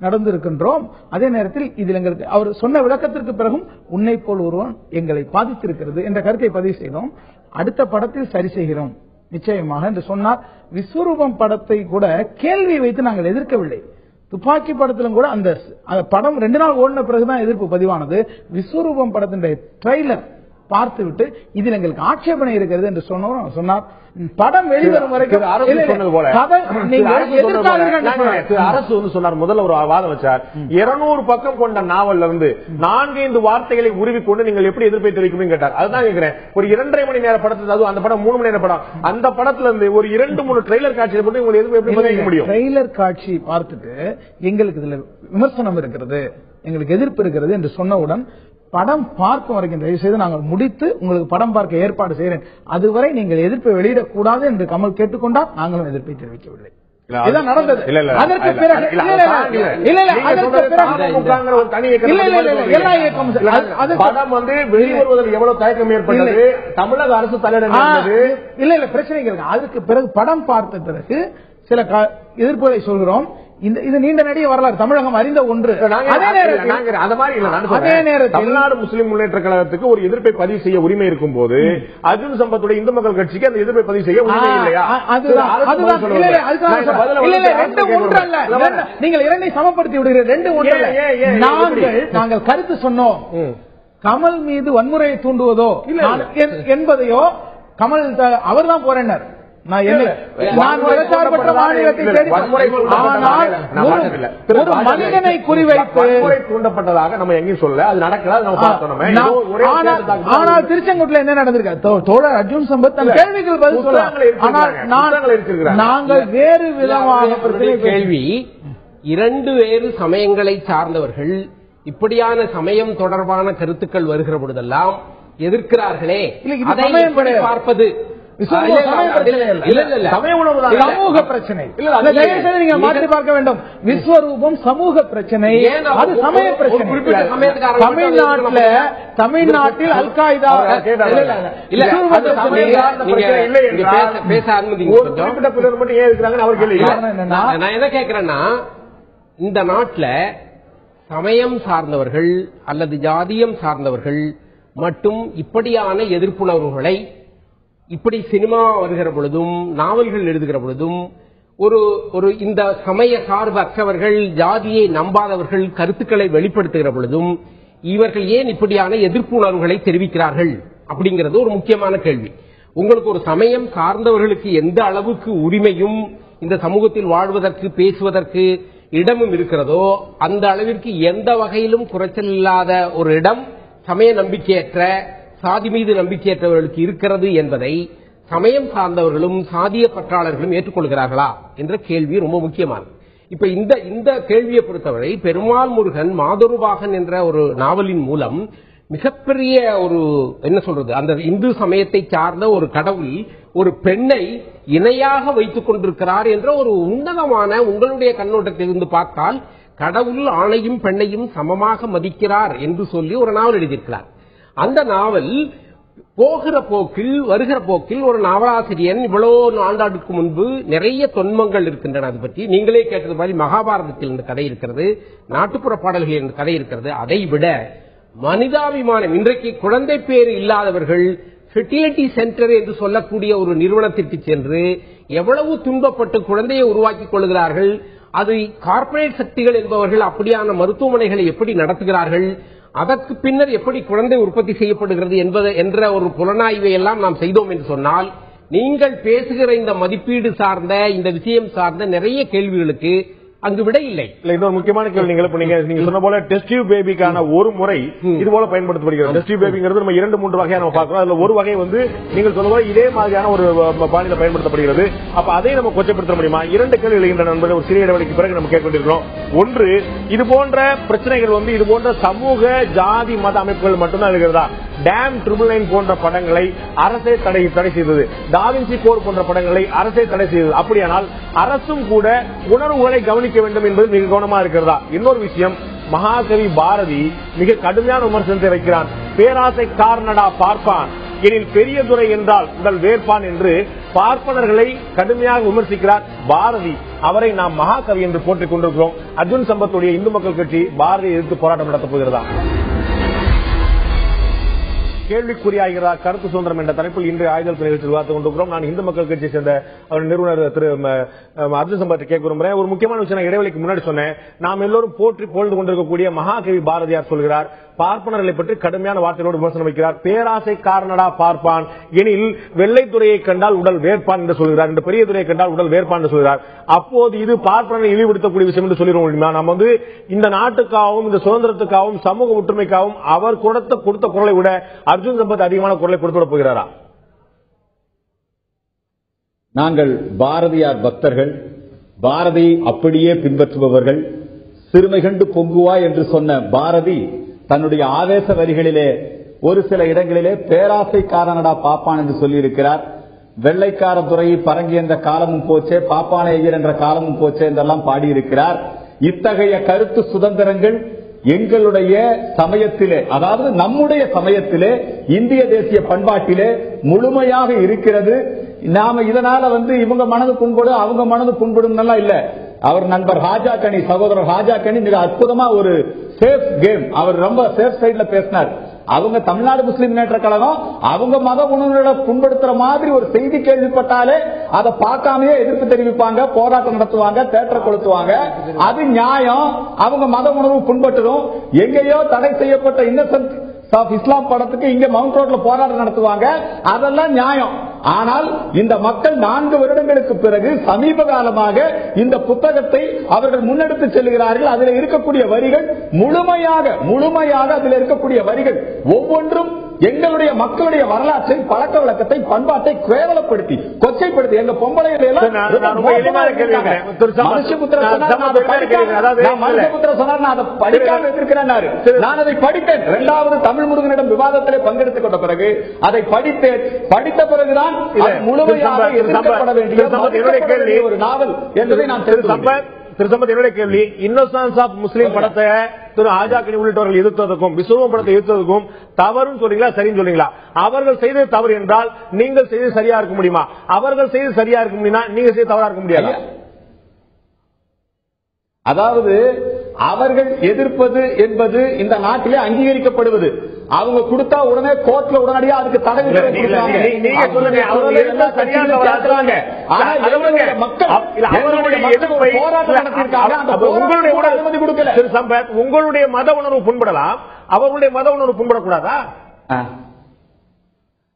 S6: நடந்திருக்கின்றோம். அதே நேரத்தில் இதில் எங்களுக்கு அவர் சொன்ன விளக்கத்திற்கு பிறகும் உன்னை போல் ஒருவன் எங்களை பாதித்திருக்கிறது என்ற கருத்தை பதிவு செய்தோம். அடுத்த படத்தில் சரி செய்கிறோம் நிச்சயமாக என்று சொன்னார். விஸ்வரூபம் படத்தை கூட கேள்வி வைத்து நாங்கள் எதிர்க்கவில்லை. துப்பாக்கி படத்திலும் கூட அந்த படம் 2 நாள் ஓடின பிறகுதான் எதிர்ப்பு பதிவானது. விஸ்வரூபம் படத்தினுடைய ட்ரெய்லர் பார்த்துவிட்டு இதில் எங்களுக்கு ஆட்சேபனை இருக்கிறது என்று சொன்னார். படம் வெளிவரும் வரைக்கும்
S1: அரசு சொன்னார். முதல்ல ஒரு வாதம் வச்சார், 200 பக்கம் கொண்ட நாவல்ல இருந்து 4-5 வார்த்தைகளை உருவி கொண்டு நீங்கள் எப்படி எதிர்ப்பை தெரிவிக்கும் கேட்டார். அதுதான் கேட்கிறேன். ஒரு 2.5 மணி நேர படத்தில், அதுவும் அந்த படம் 3 மணி நேர படம், அந்த படத்துல இருந்து ஒரு 2-3 ட்ரெய்லர் காட்சியை போட்டு உங்களுக்கு எதிர்ப்பு எப்படி தெரிவிக்க முடியும்?
S6: ட்ரெய்லர் காட்சி பார்த்துட்டு எங்களுக்கு இதுல விமர்சனம் இருக்கிறது, எங்களுக்கு எதிர்ப்பு இருக்கிறது என்று சொன்னவுடன் படம் பார்க்கும் வரைக்கும் தயவு செய்து நாங்கள் முடித்து உங்களுக்கு படம் பார்க்க ஏற்பாடு செய்கிறேன், அதுவரை நீங்கள் எதிர்ப்பை வெளியிடக்கூடாது என்று கமல் கேட்டுக்கொண்டால் நாங்களும் எதிர்ப்பை தெரிவிக்கவில்லை. இதான் நடந்தது. அதற்கு பிறகு
S1: படம் வந்து வெளிவருவதற்கு எவ்வளவு தயக்கம் ஏற்பட்டது, தமிழக அரசு தலையிடுகிறது.
S6: இல்ல பிரச்சனைகள். அதுக்கு பிறகு படம் பார்த்த பிறகு சில எதிர்ப்புகளை சொல்கிறோம். இது நீண்ட நடிகை வரலாறு, தமிழகம் அறிந்த ஒன்று.
S1: அதே நேரத்தில் தமிழ்நாடு முஸ்லிம் முன்னேற்ற கழகத்துக்கு ஒரு எதிர்ப்பை பதிவு செய்ய உரிமை இருக்கும் போது அர்ஜுன் சம்பத்துடைய இந்து மக்கள் கட்சிக்கு அந்த எதிர்ப்பை பதிவு செய்ய உரிமை இல்லையா?
S6: நீங்கள் இரண்டை சமப்படுத்தி விடுகிறீர்கள். நாங்கள் கருத்து சொன்னோம், கமல் மீது வன்முறையை தூண்டுவதோ என்பதையோ கமல் அவர்தான் போராடினார். மனிதனை குறிவைத்து
S1: தூண்டப்பட்டதாக நம்ம எங்கேயும் சொல்ல, அது நடக்கிறது.
S6: ஆனால் திருச்செங்கோட்டில் என்ன நடந்திருக்கு? தோழர் அர்ஜுன் சம்பத் தன் கேள்விகள் பதில் சொல்ல. நாங்கள் வேறு விதமாக
S3: கேள்வி, 2 வேறு சமயங்களை சார்ந்தவர்கள் இப்படியான சமயம் தொடர்பான கருத்துக்கள் வருகிற பொழுதெல்லாம் எதிர்க்கிறார்களே, அதை பார்ப்பது
S6: சமூக பிரச்சனை. நீங்க மாற்றி பார்க்க வேண்டும். விஸ்வரூபம் சமூக பிரச்சனை, அது சமய பிரச்சனை. தமிழ்நாட்டில் அல் காய்தா
S3: பேச அனுமதி. நான் என்ன கேட்கிறேன்னா, இந்த நாட்டில் சமயம் சார்ந்தவர்கள் அல்லது ஜாதியம் சார்ந்தவர்கள் மட்டும் இப்படியான எதிர்ப்புணர்வுகளை இப்படி சினிமா வருகிற பொழுதும் நாவல்கள் எழுதுகிற பொழுதும் ஒரு இந்த சமய சார்பு அற்றவர்கள், ஜாதியை நம்பாதவர்கள் கருத்துக்களை வெளிப்படுத்துகிற பொழுதும் இவர்கள் ஏன் இப்படியான எதிர்ப்பு உணர்வுகளை தெரிவிக்கிறார்கள் அப்படிங்கிறது ஒரு முக்கியமான கேள்வி. உங்களுக்கு ஒரு சமயம் சார்ந்தவர்களுக்கு எந்த அளவுக்கு உரிமையும் இந்த சமூகத்தில் வாழ்வதற்கு பேசுவதற்கு இடமும் இருக்கிறதோ அந்த அளவிற்கு எந்த வகையிலும் குறைச்சல் இல்லாத ஒரு இடம் சமய நம்பிக்கையற்ற, சாதி மீது நம்பிக்கையற்றவர்களுக்கு இருக்கிறது என்பதை சமயம் சார்ந்தவர்களும் சாதிய பற்றாளர்களும் ஏற்றுக்கொள்கிறார்களா என்ற கேள்வி ரொம்ப முக்கியமானது. இப்ப இந்த கேள்வியை பொறுத்தவரை பெருமாள் முருகன் மாதொருபாகன் என்ற ஒரு நாவலின் மூலம் மிகப்பெரிய ஒரு என்ன சொல்றது, அந்த இந்து சமயத்தை சார்ந்த ஒரு கடவுள் ஒரு பெண்ணை இணையாக வைத்துக் கொண்டிருக்கிறார் என்ற ஒரு உன்னதமான, உங்களுடைய கண்ணோட்டத்திலிருந்து பார்த்தால் கடவுள் ஆணையும் பெண்ணையும் சமமாக மதிக்கிறார் என்று சொல்லி ஒரு நாவல் எழுதியிருக்கிறார். அந்த நாவல் போகிற போக்கில் வருகிற போக்கில் ஒரு நாவலாசிரியன் இவ்வளவு ஆண்டாண்டுக்கு முன்பு நிறைய தொன்மங்கள் இருக்கின்றன. அது பற்றி நீங்களே கேட்டது மாதிரி மகாபாரதத்தில் இந்த கதை இருக்கிறது, நாட்டுப்புற பாடல்கள் என்ற கதை இருக்கிறது. அதை விட மனிதாபிமானம், இன்றைக்கு குழந்தை பேர் இல்லாதவர்கள் ஃபெர்டிலிட்டி சென்டர் என்று சொல்லக்கூடிய ஒரு நிறுவனத்திற்கு சென்று எவ்வளவு துன்பப்பட்டு குழந்தையை உருவாக்கிக் கொள்கிறார்கள், அது கார்ப்பரேட் சக்திகள் என்பவர்கள் அப்படியான மருத்துவமனைகளை எப்படி நடத்துகிறார்கள், அதற்கு பின்னர் எப்படி குழந்தை உற்பத்தி செய்யப்படுகிறது என்ற ஒரு புலனாய்வை எல்லாம் நாம் செய்தோம் என்று சொன்னால், நீங்கள் பேசுகிற இந்த மதிப்பீடு சார்ந்த இந்த விஷயம் சார்ந்த நிறைய கேள்விகளுக்கு அங்கு விடை இல்லை.
S1: இன்னொரு முக்கியமான கேள்வி நீங்க சொன்ன போல டெஸ்ட் டியூப் பேபிக்கான ஒரு முறை இது போல பயன்படுத்தப்படுகிறது. டெஸ்ட் டியூப் பேபிங்கிறது நம்ம 2-3 வகையா நம்ம பார்க்கிறோம். அதுல ஒரு வகை நீங்கள் சொல்ல போல இதே மாதிரியான ஒரு பாணியில பயன்படுத்தப்படுகிறது. அப்ப அதை நம்ம கொச்சப்படுத்த முடியுமா? 2 கேள்விகள் இருக்கின்ற நண்பர்கள் ஒரு சிறிய இடைவெளிக்கு பிறகு நம்ம கேட்கொண்டிருக்கிறோம். ஒன்று, இது போன்ற பிரச்சனைகள் இது போன்ற சமூக ஜாதி மத அமைப்புகள் மட்டும்தான் இருக்கிறதா? டேம் 999 போன்ற படங்களை அரசே தடை செய்தது. டாவின்சி கோட் போன்ற படங்களை அரசே தடை செய்தது. அப்படியானால் அரசும் கூட உணர்வுகளை கவனிக்க வேண்டும் என்பது மிக கவனமா இருக்கிறதா? இன்னொரு விஷயம், மகாகவி பாரதி மிக கடுமையான விமர்சனத்தை வைக்கிறான். பேராசை காரணடா பார்ப்பான், எனில் பெரிய துறை என்றால் உடல் வேர்ப்பான் என்று பார்ப்பனர்களை கடுமையாக விமர்சிக்கிறார் பாரதி. அவரை நாம் மகாகவி என்று போற்றிக் கொண்டிருக்கிறோம். அர்ஜுன் சம்பத்துடைய இந்து மக்கள் கட்சி பாரதியை எதிர்த்து போராட்டம் நடத்தப் போகிறதா? கேள்விக்குறியாகிறதா கருத்து சுதந்திரம் என்ற தலைப்பில் இன்று ஆயுதல் நிகழ்ச்சி விவாதித்துக் கொண்டிருக்கிறோம். நான் இந்து மக்கள் கட்சியை சேர்ந்த நிறுவனர் திரு அர்ஜுன் சம்பத்தை கேட்க விரும்புகிறேன். ஒரு முக்கியமான விஷயம் இடைவெளிக்கு முன்னாடி சொன்னேன். நாம் எல்லோரும் போற்றி புகழ்ந்து கொண்டிருக்கக்கூடிய மகாகவி பாரதியார் சொல்கிறார், பார்ப்பனர்களை பற்றி கடுமையான வார்த்தைகளோடு விமர்சனம் வைக்கிறார். பேராசை காரணடா பார்ப்பான், எனில் வெள்ளைத்துறையை கண்டால் உடல் வேர்ப்பான் என்று சொல்கிறார். இந்த பெரிய துறையை கண்டால் உடல் வேர்ப்பான் என்று சொல்கிறார். அப்போது இது பார்ப்பனரை இழிவுபடுத்தக்கூடிய விஷயம் என்று சொல்லிடுவோம். நம்ம இந்த நாட்டுக்காகவும் இந்த சுதந்திரத்துக்காகவும் சமூக ஒற்றுமைக்காகவும் அவர் கொடுத்த குரலை விட அர்ஜுன் சம்பத் அதிகமான குரலை கொடுத்துட போகிறாரா?
S4: நாங்கள் பாரதியார் பக்தர்கள், பாரதியை அப்படியே பின்பற்றுபவர்கள். சிறுமை கண்டு பொங்குவா என்று சொன்ன பாரதி தன்னுடைய ஆவேச வரிகளிலே ஒரு சில இடங்களிலே பேராசை காரணடா பாப்பான் என்று சொல்லியிருக்கிறார். வெள்ளைக்கார துறையை பரங்கி என்ற காலமும் போச்சே, பாப்பானை ஐயர் என்ற காலமும் போச்சே என்றெல்லாம் பாடியிருக்கிறார். இத்தகைய கருத்து சுதந்திரங்கள் எங்களுடைய சமயத்திலே, அதாவது நம்முடைய சமயத்திலே, இந்திய தேசிய பண்பாட்டிலே முழுமையாக இருக்கிறது. நாம இதனால இவங்க மனது புண்படும் அவங்க மனது புண்படும் இல்ல. அவர் நண்பர் ராஜா கனி, சகோதரர் ராஜா கனி மிக அற்புதமா ஒரு சேஃப் கேம், அவர் ரொம்ப சேஃப் சைட்ல பேசினார். அவங்க தமிழ்நாடு முஸ்லிம் முன்னேற்ற கழகம் அவங்க மத உணர்வுகளை புண்படுத்துற மாதிரி ஒரு செய்தி கேள்விப்பட்டாலே அதை பார்க்காமயே எதிர்ப்பு தெரிவிப்பாங்க, போராட்டம் நடத்துவாங்க, தேட்டரை கொளுத்துவாங்க. அது நியாயம். அவங்க மத உணர்வு புண்பட்டுடும். எங்கேயோ தடை செய்யப்பட்ட இன்னசென்ட் ஆஃப் இஸ்லாம் படத்துக்கு இங்க மவுண்ட் ரோட்ல போராட்டம் நடத்துவாங்க. அதெல்லாம் நியாயம். ஆனால் இந்த மக்கள் 4 வருடங்களுக்கு பிறகு சமீப காலமாக இந்த புத்தகத்தை அவர்கள் முன்னெடுத்து செல்கிறார்கள். அதில் இருக்கக்கூடிய வரிகள் முழுமையாக அதில் இருக்கக்கூடிய வரிகள் ஒவ்வொன்றும் எங்களுடைய மக்களுடைய வரலாற்றை, பழக்க வழக்கத்தை, பண்பாட்டை கேவலப்படுத்தி கொச்சைப்படுத்தி எங்க பொம்பளைகளை படிக்காம இருக்கிறேன். நான் அதை படித்தேன். 2வது தமிழ் முருகனிடம் விவாதத்திலே பங்கெடுத்துக் கொண்ட பிறகு அதை படித்தேன். படித்த பிறகுதான் முழுமையாக எதிர்க்கப்பட வேண்டிய ஒரு நாவல் என்பதை நான் தெரிந்து
S1: என்னுடைய கேள்வி, இன்னோசன்ஸ் ஆஃப் முஸ்லீம் படத்தை திரு ஆஜாக்கனி உள்ளிட்டவர்கள் எதிர்த்ததுக்கும் விஸ்வரூபம் படத்தை எதிர்த்ததுக்கும் தவறுன்னு சொல்றீங்களா, சரின்னு சொல்றீங்களா? அவர்கள் செய்தது தவறு என்றால் நீங்கள் செய்தது சரியா இருக்க முடியுமா? அவர்கள் செய்தது சரியா இருக்க முடியுமா? நீங்க செய்து தவறா இருக்க முடியாது.
S4: அதாவது அவர்கள் எதிர்ப்பது என்பது இந்த நாட்டிலே அங்கீகரிக்கப்படுவது. அவங்க கொடுத்தா உடனே கோர்ட்ல உடனடியா அதுக்கு தடை
S1: உங்களுடைய மத உணர்வு புண்படலாம், அவர்களுடைய மத உணர்வு புண்படக்கூடாதா?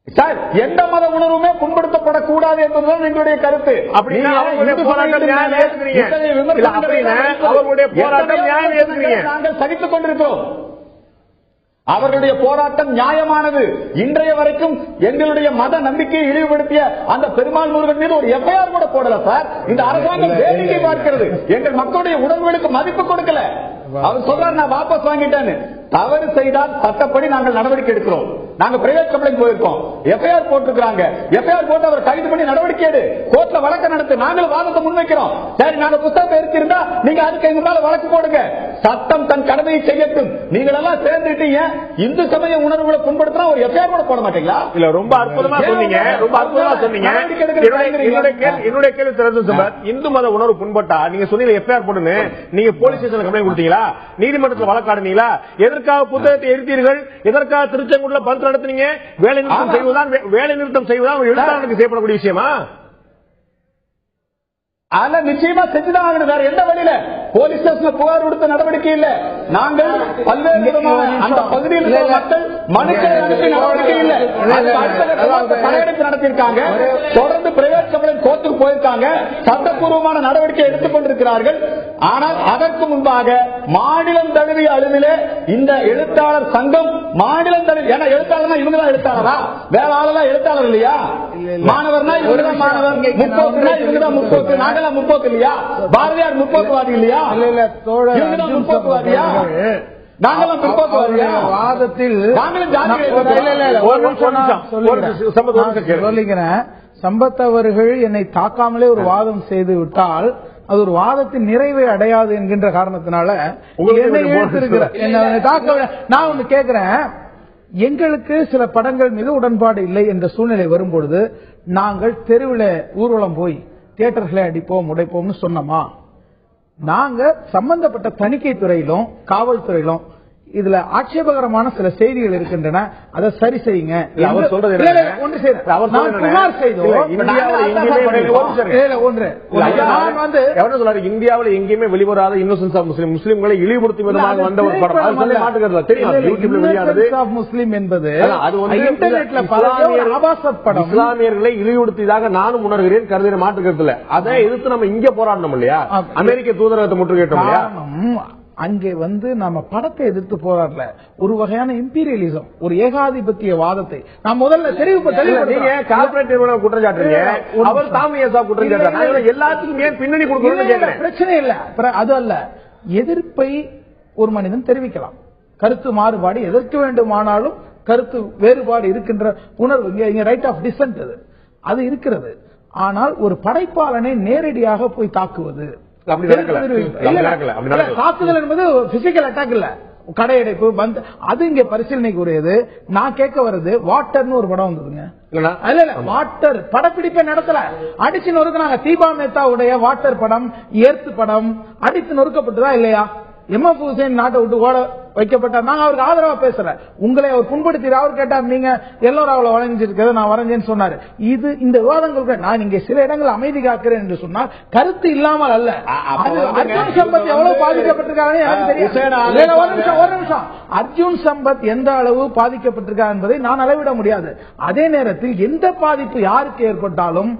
S4: சார், எந்த மத உணர்வுமே புண்படுத்தப்படக்கூடாது என்பதுதான் எங்களுடைய கருத்து. நாங்கள் சகித்துக் கொண்டிருக்கிறோம். அவர்களுடைய போராட்டம் நியாயமானது. இன்றைய வரைக்கும் எங்களுடைய மத நம்பிக்கையை இழிவுபடுத்திய அந்த பெருமாள் முருகன் மீது ஒரு எஃப்ஐஆர் கூட போடல சார். இந்த அரசாங்கம் வேடிக்கை பார்க்கிறது. எங்கள் மக்களுடைய உணர்வுகளுக்கு மதிப்பு கொடுக்கல. அவர் சொல்றாரு நான் வாபஸ் வாங்கிட்டேன்னு. தவறு செய்தால் சட்டப்படி நாங்கள் நடவடிக்கை எடுக்கிறோம். நாங்க பிரைவேட் கம்ப்ளைண்ட் போயிருக்கோம். எஃப்ஐஆர் போட்டிருக்காங்க. எஃப்ஐஆர் போட்டு அவர் கைது பண்ணி நடவடிக்கை எடு, கோர்ட்ல வழக்கு நடத்து. நாங்களும் வாதத்தை முன்வைக்கிறோம். சரி, நாங்க புத்தகத்தை எடுத்திருந்தா நீங்க அதுக்கு எங்க மேல வழக்கு போடுங்க. சட்டம் தன் கடமையை செய்யட்டும். நீங்கள் எல்லாம் சேர்ந்துட்டீங்க. இந்து சமய உணர்வுகளை புண்படுத்தினா ஒரு எஃப்ஐஆர் கூட போட மாட்டீங்களா?
S1: இல்ல, ரொம்ப அற்புதமா சொன்னீங்க. ரொம்ப அற்புதமா சொன்னீங்க. என்னுடைய கேள்வி தெரிஞ்சு, இந்து மத உணர்வு புண்பட்டா நீங்க சொன்னீங்க எஃப்ஐஆர் போடுன்னு. நீங்க போலீஸ் ஸ்டேஷன்ல கம்ப்ளைண்ட் கொடுத்தீங்களா? நீதிமன்றத்தில் வழக்காடுனீங்களா? எதற்காக புத்தகத்தை எரித்தீர்கள்? எதற்காக திருச்செங்கோட்டில் பந்த் நடத்தினீங்க? வேலை நிறுத்தம் செய்வதான் எழுத்தாளருக்கு செய்யப்படக்கூடிய விஷயமா?
S4: நிச்சயமா செஞ்சுதான் ஆகணும். வேற எந்த வழியில? போலீஸ் ஸ்டேஷன்ல புகார் கொடுத்த நடவடிக்கை இல்ல. நாங்கள் பல்வேறு விதமான அந்த பகுதியில் இருக்கிற மக்கள் மனுக்களை அனுப்பி நடவடிக்கை இல்ல. படையெடுப்பு நடத்தியிருக்காங்க. தொடர்ந்து பிரைவேட் கம்ப்ளைண்ட் கோர்ட்டுக்கு போயிருக்காங்க. சட்டப்பூர்வமான நடவடிக்கை எடுத்துக் கொண்டிருக்கிறார்கள். ஆனால் அதற்கு முன்பாக மாநிலம் தழுவிய அளவிலே இந்த எழுத்தாளர் சங்கம் மாநிலம் தழுவி, ஏன்னா எழுத்தாளர்னா இவங்கதான் எழுத்தாளரா, வேற ஆளெல்லாம் எழுத்தாளர் இல்லையா? மாணவர்னா இவங்கதான் மாணவர், முற்போக்குனா இவங்கதான் முற்போக்கு, நாங்கெல்லாம் முற்போக்கு இல்லையா? பாரதியார் முற்போக்குவாதி இல்லையா? இவங்கதான் முற்போக்குவாதியா? நாங்களும் பிற்போக்குவாதியா? வாதத்தில்
S6: சொல்லிக்கிறேன். சம்பத் அவர்கள் என்னை தாக்காமலே ஒரு வாதம் செய்து விட்டால் அது ஒரு வாதத்தின் நிறைவை அடையாது என்கின்ற காரணத்தினால நான் ஒண்ணு கேட்கிறேன். எங்களுக்கு சில படங்கள் மீது உடன்பாடு இல்லை என்ற சூழ்நிலை வரும்பொழுது நாங்கள் தெருவில் ஊர்வலம் போய் தியேட்டர்களை அடிப்போம் உடைப்போம்னு சொன்னோமா? நாங்க சம்பந்தப்பட்ட தணிக்கை துறையிலும் காவல்துறையிலும் இதுல ஆட்சேபகரமான சில செய்திகள் இருக்கின்றன, அதை சரி செய்யுங்க.
S1: இந்தியாவில் எங்கேயுமே வெளிவராத இன்னோசன்ஸ் ஆஃப் முஸ்லிம், முஸ்லிம்களை இழிவுபடுத்தும் விதமாக வந்த ஒரு படம்
S6: முஸ்லிம் என்பது இன்டர்நெட்ல ஆபாச படம்,
S1: இஸ்லாமியர்களை இழிவுபடுத்தியதாக நானும் உணர்கிறேன், கருதுகிற மாற்றுக்கிறதுல. அதை எதிர்த்து நம்ம இங்க போராடணும் இல்லையா? அமெரிக்க தூதரகத்தை முற்றுகையிட்டோம் இல்லையா?
S6: அங்கே நம்ம படத்தை எதிர்த்து போராடல, ஒரு வகையான இம்பீரியலிசம், ஒரு ஏகாதிபத்திய வாதத்தை நான் முதல்ல
S1: நீங்க கார்பரேட் நிறுவனம் குற்றச்சாட்டுறீங்க, அவர் தாமியசா குற்றச்சாட்டு, எல்லாத்துக்கும் ஏன் பின்னணி கொடுக்கணும்?
S6: பிரச்சனை இல்ல, அது அல்ல. எதிர்ப்பை ஒரு மனிதன் தெரிவிக்கலாம், கருத்து மாறுபாடு எதற்கு வேண்டுமானாலும் கருத்து வேறுபாடு இருக்கின்ற உணர்வு இங்க ரைட் ஆஃப் டிசென்ட் அது இருக்கிறது. ஆனால் ஒரு படைப்பாளனை நேரடியாக போய் தாக்குவது, தாக்குதல் என்பது பிசிக்கல் அட்டாக் இல்ல, கடையடைப்பு பந்து, அது இங்க பரிசீலனைக்கு உரியது. நான் கேட்க வருது, வாட்டர்னு ஒரு படம் வந்ததுங்க. வாட்டர் படப்பிடிப்பை நடத்தல, அடிச்சு நொறுக்குனாங்க. தீபா மேத்தாவுடைய வாட்டர் படம், எர்த் படம் அடித்து நொறுக்கப்பட்டதா இல்லையா? எம்எஃப் ஹுசைன் நாட்டை விட்டு ஓட வைக்கப்பட்டார். நாங்க அவருக்கு ஆதரவா பேசுறேன். உங்களை அவர் புண்படுத்தி அவர் கேட்டார், நீங்க எல்லாரும் அவளை வளைஞ்சிருக்கிறத நான் வரைஞ்சேன்னு சொன்னாரு. இது இந்த விவாதங்களுக்கு நான் இங்க சில இடங்கள் அமைதி காக்கிறேன் என்று சொன்னால் கருத்து இல்லாமல் அல்ல. அர்ஜுன் சம்பத் எவ்வளவு பாதிக்கப்பட்டிருக்காங்க எனக்கு தெரியும். ஒரு நிமிஷம், அர்ஜுன் சம்பத் எந்த அளவு பாதிக்கப்பட்டிருக்கார் என்பதை நான் அளவிட முடியாது. அதே நேரத்தில் எந்த பாதிப்பு யாருக்கு ஏற்பட்டாலும்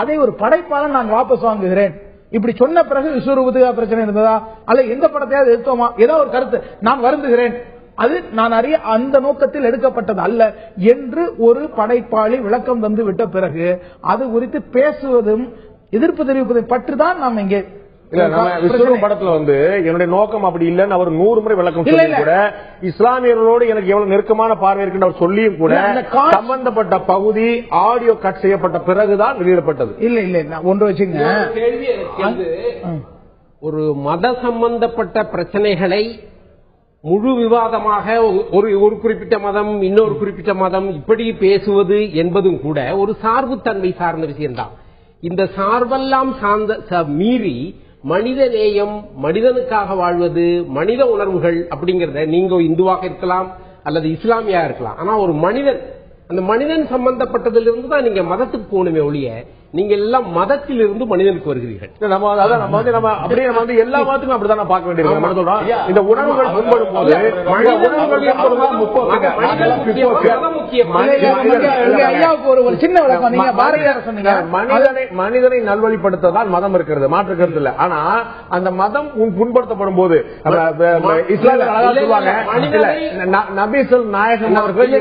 S6: அதை ஒரு படைப்பாளன் நான் வாபஸ் வாங்குகிறேன். இப்படி சொன்ன பிறகு விஸ்வரூபத்துக்கா பிரச்சனை இருந்ததா, அல்ல எந்த படத்தையாவது எடுத்தோமா, ஏதோ ஒரு கருத்து நான் வருந்துகிறேன், அது நான் அறிய அந்த நோக்கத்தில் எடுக்கப்பட்டது அல்ல என்று ஒரு படைப்பாளி விளக்கம் தந்து விட்ட பிறகு அது குறித்து பேசுவதும் எதிர்ப்பு தெரிவிப்பதை பற்றிதான் நாம் இங்கே
S1: படத்துல என்னுடைய நோக்கம் அப்படி இல்லைன்னு அவர் 100 முறை விளக்கம் சொல்லி கூட, இஸ்லாமியர்களோடு எனக்கு எவ்வளவு நெருக்கமான பார்வை இருக்கு அவர் சொல்லியும் கூட சம்பந்தப்பட்ட பகுதி ஆடியோ கட் செய்யப்பட்ட பிறகுதான் வெளியிடப்பட்டது.
S6: இல்ல இல்ல ஒன்று வச்சுங்க,
S3: ஒரு மத சம்பந்தப்பட்ட பிரச்சனைகளை முழு விவாதமாக ஒரு குறிப்பிட்ட மதம் இன்னொரு குறிப்பிட்ட மதம் இப்படி பேசுவது என்பதும் கூட ஒரு சார்பு தன்மை சார்ந்த விஷயம்தான். இந்த சார்பெல்லாம் சார்ந்த மீறி மனித நேயம், மனிதனுக்காக வாழ்வது, மனித உணர்வுகள் அப்படிங்கறத நீங்க இந்துவாக இருக்கலாம் அல்லது இஸ்லாமியா இருக்கலாம், ஆனா ஒரு மனிதன், அந்த மனிதன் சம்பந்தப்பட்டதிலிருந்து தான் நீங்க மதத்துக்கு போகணுமே ஒழிய நீங்க எல்லாம் மதத்தில் இருந்து மனிதனுக்கு வருகிறீர்கள்.
S1: நம்ம எல்லா மதத்துக்கும் அப்படிதான் பார்க்க வேண்டியது. இந்த உணர்வுகள் முன்படும் போது மனிதனை நல்வழிப்படுத்ததான் மதம் இருக்கிறது, மாற்று கருத்து இல்ல. ஆனா அந்த மதம் புண்படுத்தப்படும் போது சொல்லுவாங்க, நபிசல் நாயகம் அவர்கள்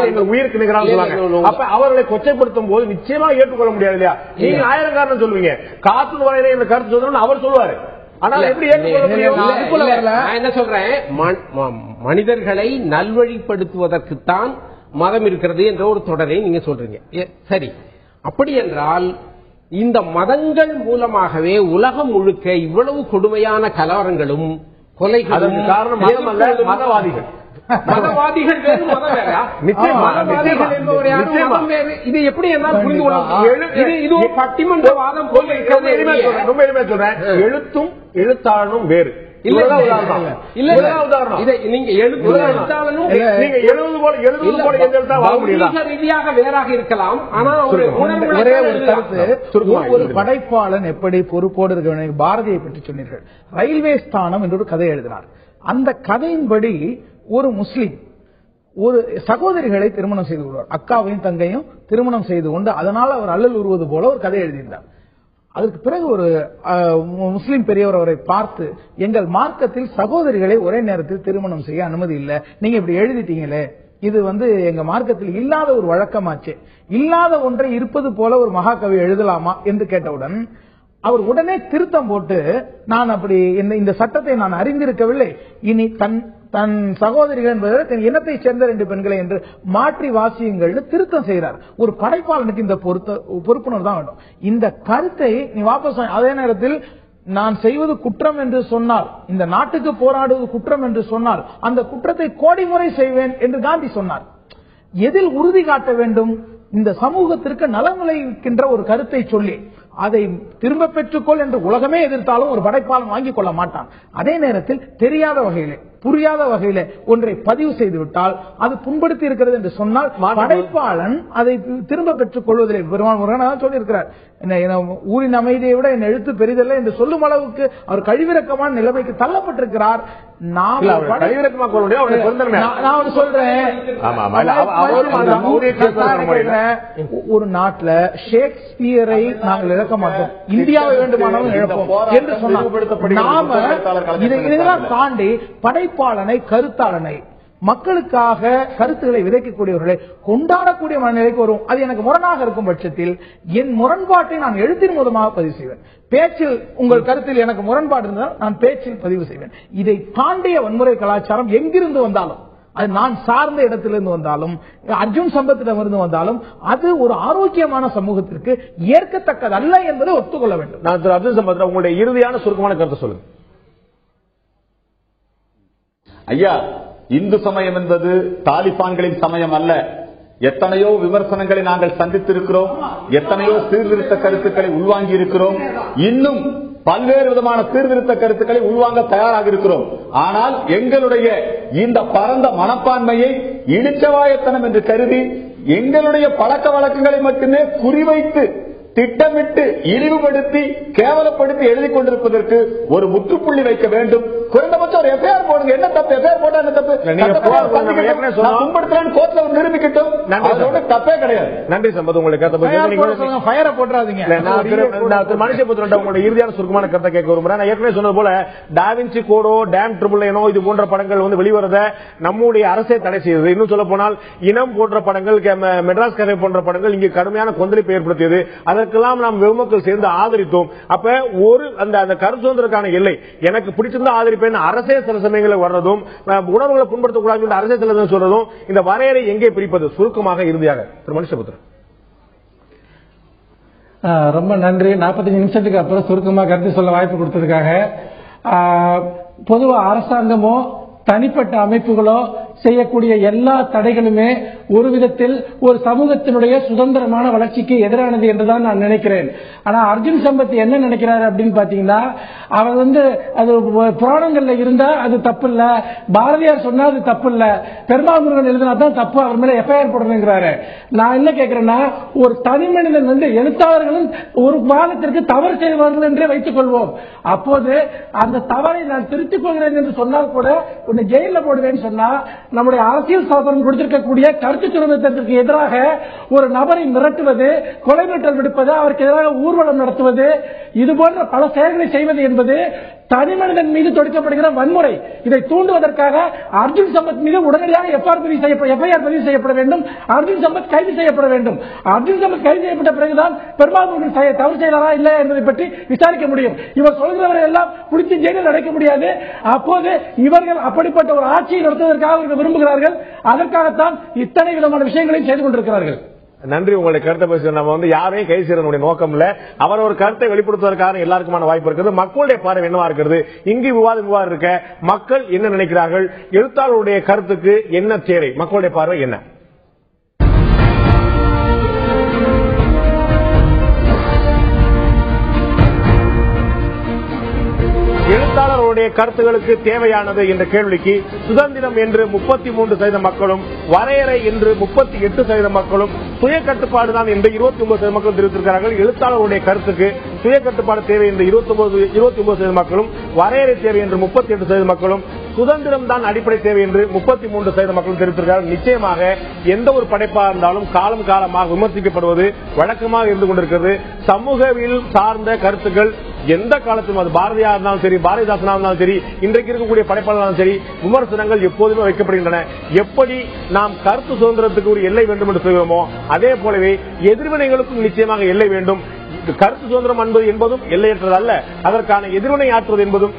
S1: எங்கள் உயிருக்கு நிகராக சொல்லுவாங்க. அப்ப அவர்களை கொச்சைப்படுத்தும் போது நிச்சயமா ஏற்றுக்கொள்ள முடியாது இல்லையா? நீங்க ஆயிரம் காரணம் சொல்லுவீங்க, காத்து வரையில இந்த கருத்து சொல்லணும்னு அவர் சொல்லுவாரு. ஆனால் எப்படி ஏற்றுக்கொள்ள முடியும்?
S3: நான் என்ன சொல்றேன், மனிதர்களை நல்வழிப்படுத்துவதற்குத்தான் மதம் இருக்கிறது என்ற ஒரு தொடரை நீங்க சொல்றீங்க. சரி, அப்படி என்றால் இந்த மதங்கள் மூலமாகவே உலகம் முழுக்க இவ்வளவு கொடுமையான கலவரங்களும் கொலைகளும் காரணம் மதம் அல்ல, மதவாதிகள். மதவாதிகள் வேறு, மதம் வேற. மதவாதிகள் என்பவர் யாரும், மதம் வேறு. இது எப்படி என்னால் புரிந்து கொள்ள? இது ஒரு பட்டிமன்ற வாதம் போல இருக்கிறது.
S1: ரொம்ப எளிமையா சொல்றேன், எழுத்தும் எழுத்தாளனும் வேறு.
S3: ரீதியாக வேறாக இருக்கலாம், ஆனா ஒரு
S6: படைப்பாளன் எப்படி பொறுப்போடு இருக்க. பாரதியை பற்றி சொன்னீர்கள், ரயில்வே ஸ்தானம் என்று ஒரு கதை எழுதினார். அந்த கதையின்படி ஒரு முஸ்லிம் ஒரு சகோதரிகளை திருமணம் செய்து கொள்வார், அக்காவையும் தங்கையும் திருமணம் செய்து கொண்டு அதனால் அவர் அல்லல் உருவது போல ஒரு கதை எழுதியிருந்தார். அதற்கு பிறகு ஒரு முஸ்லிம் பெரியவர் அவரை பார்த்து, எங்கள் மார்க்கத்தில் சகோதரிகளை ஒரே நேரத்தில் திருமணம் செய்ய அனுமதி இல்லை, நீங்க இப்படி எழுதிட்டீங்களே, இது எங்க மார்க்கத்தில் இல்லாத ஒரு வழக்கமாச்சு, இல்லாத ஒன்றை இருப்பது போல ஒரு மகாகவி எழுதலாமா என்று கேட்டவுடன் அவர் உடனே திருத்தம் போட்டு, நான் அப்படி இந்த சட்டத்தை நான் அறிந்திருக்கவில்லை, இனி தன் சகோதரிகள் என்பதை தன் இனத்தை சேர்ந்த 2 பெண்களை என்று மாற்றி வாசியுங்கள் திருத்தம் செய்கிறார். ஒரு படைப்பாளனுக்கு இந்த பொறுப்புணர்வு தான் வேண்டும். இந்த கருத்தை நீ வாபஸ், அதே நேரத்தில் நான் செய்வது குற்றம் என்று சொன்னால், இந்த நாட்டுக்கு போராடுவது குற்றம் என்று சொன்னால், அந்த குற்றத்தை கோடி முறை செய்வேன் என்று காந்தி சொன்னார். எதில் உறுதி காட்ட வேண்டும்? இந்த சமூகத்திற்கு நலம் விளைவிக்கின்ற ஒரு கருத்தை சொல்லி அதை திரும்ப பெற்றுக்கொள் என்று உலகமே எதிர்த்தாலும் ஒரு படைப்பாளன் வாங்கிக் கொள்ள மாட்டான். அதே நேரத்தில் தெரியாத வகையிலே, புரியாத வகையில ஒன்றை பதிவு செய்துவிட்டால் அது புண்படுத்தி இருக்கிறது என்று சொன்னால் படைப்பாளன் அதை திரும்ப பெற்றுக் கொள்வதில்லை. பெருமாள் முருகன் சொல்லியிருக்கிறார், ஊரின் அமைதியை விட என் எழுத்து பெரிதல்ல என்று சொல்லும் அளவுக்கு அவர் கழிவிறக்கமான நிலைமைக்கு தள்ளப்பட்டிருக்கிறார். நான் சொல்றேன், ஒரு நாட்டில் ஷேக்ஸ்பியரை நாங்கள் இழக்க மாட்டோம், இந்தியாவை வேண்டுமானாலும் இழப்போம் என்று சொன்னார். நாம இதெல்லாம் தாண்டி படைப்பாளனை, கருத்தாளனை, மக்களுக்காக கருத்துக்களை விதைக்கக்கூடியவர்களை கொண்டாடக்கூடிய மனநிலைக்கு வரும். அது எனக்கு முரணாக இருக்கும் பட்சத்தில் என் முரண்பாட்டை நான் எழுத்தின் மூலமாக பதிவு செய்வேன். பேச்சில் உங்கள் கருத்தில் எனக்கு முரண்பாடு இருந்தால் நான் பேச்சில் பதிவு செய்வேன். இதை தாண்டிய வன்முறை கலாச்சாரம் எங்கிருந்து வந்தாலும், அது நான் சார்ந்த இடத்திலிருந்து வந்தாலும், அர்ஜுன் சம்பத்திடமிருந்து வந்தாலும், அது ஒரு ஆரோக்கியமான சமூகத்திற்கு ஏற்கத்தக்கதல்ல என்பதை ஒத்துக்கொள்ள வேண்டும்.
S1: நான் திரு அர்ஜுன் சம்பத், உங்களுடைய இறுதியான சுருக்கமான கருத்தை சொல்லுங்க.
S4: ஐயா, இந்து சமயம் என்பது தாலிபான்களின் சமயம் அல்ல. எத்தனையோ விமர்சனங்களை நாங்கள் சந்தித்திருக்கிறோம், எத்தனையோ சீர்திருத்த கருத்துக்களை உள்வாங்கி இருக்கிறோம், இன்னும் பல்வேறு விதமான சீர்திருத்த கருத்துக்களை உள்வாங்க தயாராக இருக்கிறோம். ஆனால் எங்களுடைய இந்த பரந்த மனப்பான்மையை இடிச்சவாயத்தனம் என்று கருதி எங்களுடைய பழக்க வழக்கங்களை மட்டுமே குறிவைத்து திட்டமிட்டு இழிவுபடுத்தி கேவலப்படுத்தி எழுதி கொண்டிருப்பதற்கு ஒரு முற்றுப்புள்ளி வைக்க வேண்டும். குறைந்தபட்சம் ஒரு எஃப்ஐஆர் போடுங்க. என்ன தப்பு? எஃப்ஐஆர் போட்டா என்ன தப்பு? நிரூபிக்கட்டும், தப்பே கிடையாது.
S1: நன்றி சம்பத், உங்களுக்கு மனுஷபுத்திரன் உங்களுடைய இறுதியான சுருக்கமான கருத்தை கேட்க விரும்புறேன். நான் ஏற்கனவே சொன்னது போல டாவின்சி கோடோ, டேம் ட்ரிபிள் ஏனோ இது போன்ற படங்கள் வெளிவரத நம்முடைய அரசே தடை செய்தது. இன்னும் சொல்ல போனால் இனம் போன்ற படங்கள், மெட்ராஸ் கதை போன்ற படங்கள் இங்கு கடுமையான கொந்தளிப்பை ஏற்படுத்தியது. அதற்கெல்லாம் நாம் வெகுமக்கள் சேர்ந்து ஆதரித்தோம். அப்ப ஒரு அந்த கருத்து சுதந்திரக்கான எல்லை எனக்கு பிடிச்சிருந்தா ஆதரிப்பேன் அரசே சில சமயங்களில் வர்றதும், உணர்வுகளை புண்படுத்தக்கூடாது அரசே சில சொல்றதும், இந்த வரையறை எங்கே பிரிப்பது? சுருக்கமாக இறுதியாக திரு மனுஷபுத்திரன்.
S5: ரொம்ப நன்றி. 45 நிமிஷத்துக்கு அப்புறம் சுருக்கமாக கருத்து சொல்ல வாய்ப்பு கொடுத்ததுக்காக. பொதுவா அரசாங்கமோ தனிப்பட்ட அமைப்புகளோ செய்யக்கூடிய எல்லா தடைகளுமே ஒரு விதத்தில் ஒரு சமூகத்தினுடைய சுதந்திரமான வளர்ச்சிக்கு எதிரானது என்றுதான் நான் நினைக்கிறேன். ஆனா அர்ஜுன் சம்பத் என்ன நினைக்கிறாரு அப்படின்னு பாத்தீங்கன்னா, அவர் அது புராணங்கள்ல இருந்தா அது தப்பு இல்ல, பாரதியார் சொன்னா அது தப்பு இல்ல, பெருமாள் முருகன் எழுதினா தான் தப்பு, அவர் மேல எஃப்ஐஆர் போடணுங்கிறாரு. நான் என்ன கேட்கிறேன்னா, ஒரு தனி மனிதன் எழுத்தாளர்களும் ஒரு காலத்திற்கு தவறு செய்வார்கள் என்றே வைத்துக் கொள்வோம். அப்போது அந்த தவறை நான் திருத்திக் கொள்கிறேன் என்று சொன்னால் கூட உன்னை ஜெயில போடுவேன்னு சொன்னா, நம்முடைய அரசியல் சாசனம் கொடுத்திருக்கக்கூடிய கருத்து சுதந்திரத்திற்கு எதிராக ஒரு நபரை மிரட்டுவது, கொலை மிரட்டல் விடுப்பது, அவருக்கு எதிராக ஊர்வலம் நடத்துவது, இது போன்ற பல செயல்களை செய்வது என்பது தனி மனிதன் மீது தொடுக்கப்படுகிற வன்முறை. இதை தூண்டுவதற்காக அர்ஜுன் சம்பத் மீது உடனடியாக எஃப்ஐஆர் பதிவு செய்யப்பட வேண்டும். அர்ஜுன் சம்பத் கைது செய்யப்பட வேண்டும். அர்ஜுன் சம்பத் கைது செய்யப்பட்ட பிறகுதான் பெருமாள் முருகன் தவறு செய்தாரா இல்லை என்பதை பற்றி விசாரிக்க முடியும். இவர் சொல்கிறவரை எல்லாம் பிடித்து ஜெயிலில் அடைக்க முடியாது. அப்போது இவர்கள் அப்படிப்பட்ட ஒரு ஆட்சியை நடத்துவதற்காக விரும்புகிறார்கள். அதற்காகத்தான் இத்தனை விதமான விஷயங்களையும் செய்து கொண்டிருக்கிறார்கள்.
S1: நன்றி. உங்களுடைய கருத்தை பேச நம்ம யாரையும் கைது செய்யறதுடைய நோக்கம் இல்ல. அவர் ஒரு கருத்தை வெளிப்படுத்துவதற்கான எல்லாருக்குமான வாய்ப்பு இருக்கிறது. மக்களுடைய பார்வை என்னவா இருக்கிறது? இங்கு விவாதம் இருக்க மக்கள் என்ன நினைக்கிறார்கள்? எழுத்தாளருடைய கருத்துக்கு என்ன தேவை? மக்களுடைய பார்வை என்ன? எழுத்தாளருடைய கருத்துகளுக்கு தேவையானது என்ற கேள்விக்கு சுதந்திரம் என்று 33% மக்களும், வரையறை என்று 38% மக்களும், சுய கட்டுப்பாடு தான் என்று 29% மக்களும் தெரிவித்திருக்கிறார்கள். எழுத்தாளருடைய கருத்துக்கு சுய கட்டுப்பாடு தேவை என்று 29% மக்களும், வரையறை தேவை என்று 38% மக்களும், சுதந்திரம் தான் அடிப்படை தேவை என்று 33% மக்கள் தெரிவித்திருக்கிறார்கள். நிச்சயமாக எந்த ஒரு படைப்பா இருந்தாலும் காலம் காலமாக விமர்சிக்கப்படுவது வழக்கமாக இருந்து கொண்டிருக்கிறது. சமூகவில் சார்ந்த கருத்துக்கள் எந்த காலத்திலும், அது பாரதியா இருந்தாலும் சரி, பாரதிதாசனா இருந்தாலும் சரி, இன்றைக்கு இருக்கக்கூடிய படைப்பாளர்களும் சரி, விமர்சனங்கள் எப்போதுமே வைக்கப்படுகின்றன. எப்படி நாம் கருத்து சுதந்திரத்துக்கு ஒரு எல்லை வேண்டும் என்று சொல்கிறோமோ அதே போலவே எதிர்வினைகளுக்கும் நிச்சயமாக எல்லை வேண்டும். கருத்து சுதந்திரம் என்பதும் எல்லையற்றது அல்ல, அதற்கான எதிர்வினை ஆற்றுவது என்பதும்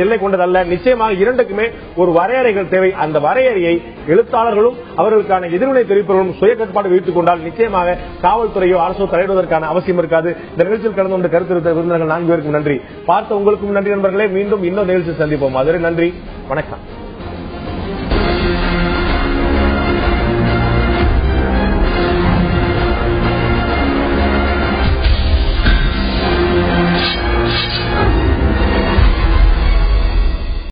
S1: எல்லை கொண்டதல்ல. நிச்சயமாக இரண்டுக்குமே ஒரு வரையறைகள் தேவை. அந்த வரையறையை எழுத்தாளர்களும் அவர்களுக்கான எதிர்வினை தெரிவிப்பவர்களும் சுய கட்டுப்பாடு வைத்துக் கொண்டால் நிச்சயமாக காவல்துறையோ அரசோ தலையிடுவதற்கான அவசியம் இருக்காது. இந்த நிகழ்ச்சியில் கலந்து கொண்ட கருத்து விருந்தினர்கள் 4 பேருக்கும் நன்றி. பார்த்த உங்களுக்கும் நன்றி நண்பர்களே. மீண்டும் இன்னொரு நிகழ்ச்சியில் சந்திப்போம். அதுவரை நன்றி, வணக்கம்.